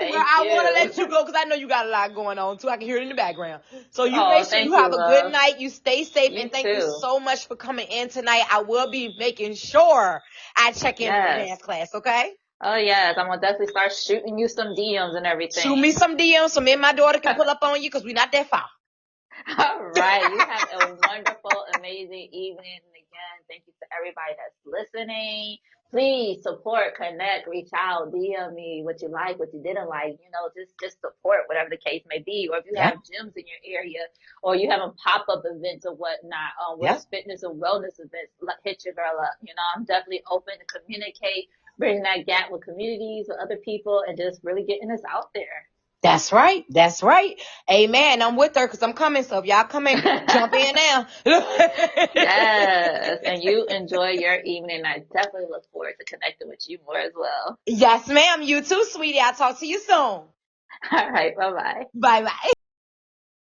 S1: Well,
S2: Thank
S1: I want to
S2: you.
S1: let you go because I know you got a lot going on too. I can hear it in the background. So you
S2: Oh,
S1: make sure you
S2: thank you,
S1: have a good
S2: love.
S1: night. You stay safe,
S2: You
S1: and thank you
S2: too.
S1: so much for coming in tonight. I will be making sure I check in for
S2: Yes.
S1: dance class. Okay?
S2: Oh, yes. I'm gonna definitely start shooting you some DMs and
S1: Shoot me
S2: everything.
S1: some DMs so me and my daughter can pull up on you because we're not that far.
S2: All right. You have a wonderful, amazing evening. And again, thank you to everybody that's listening. Please support, connect, reach out, DM me what you like, what you didn't like. Just support whatever the case may be. Or if you
S1: Yeah,
S2: have gyms in your area, or you having pop up events or whatnot,
S1: yeah.
S2: with fitness and wellness events, hit your girl up. I'm definitely open to communicate. bridging that gap with communities, with other people, and just really getting us out there.
S1: That's right. That's right. Amen. I'm with her because I'm coming. So if y'all coming, jump in now.
S2: Yes. And you enjoy your evening. I definitely look forward to connecting with you more as well.
S1: Yes, ma'am. You too, sweetie. I'll talk to you soon.
S2: All right. Bye-bye.
S1: Bye-bye.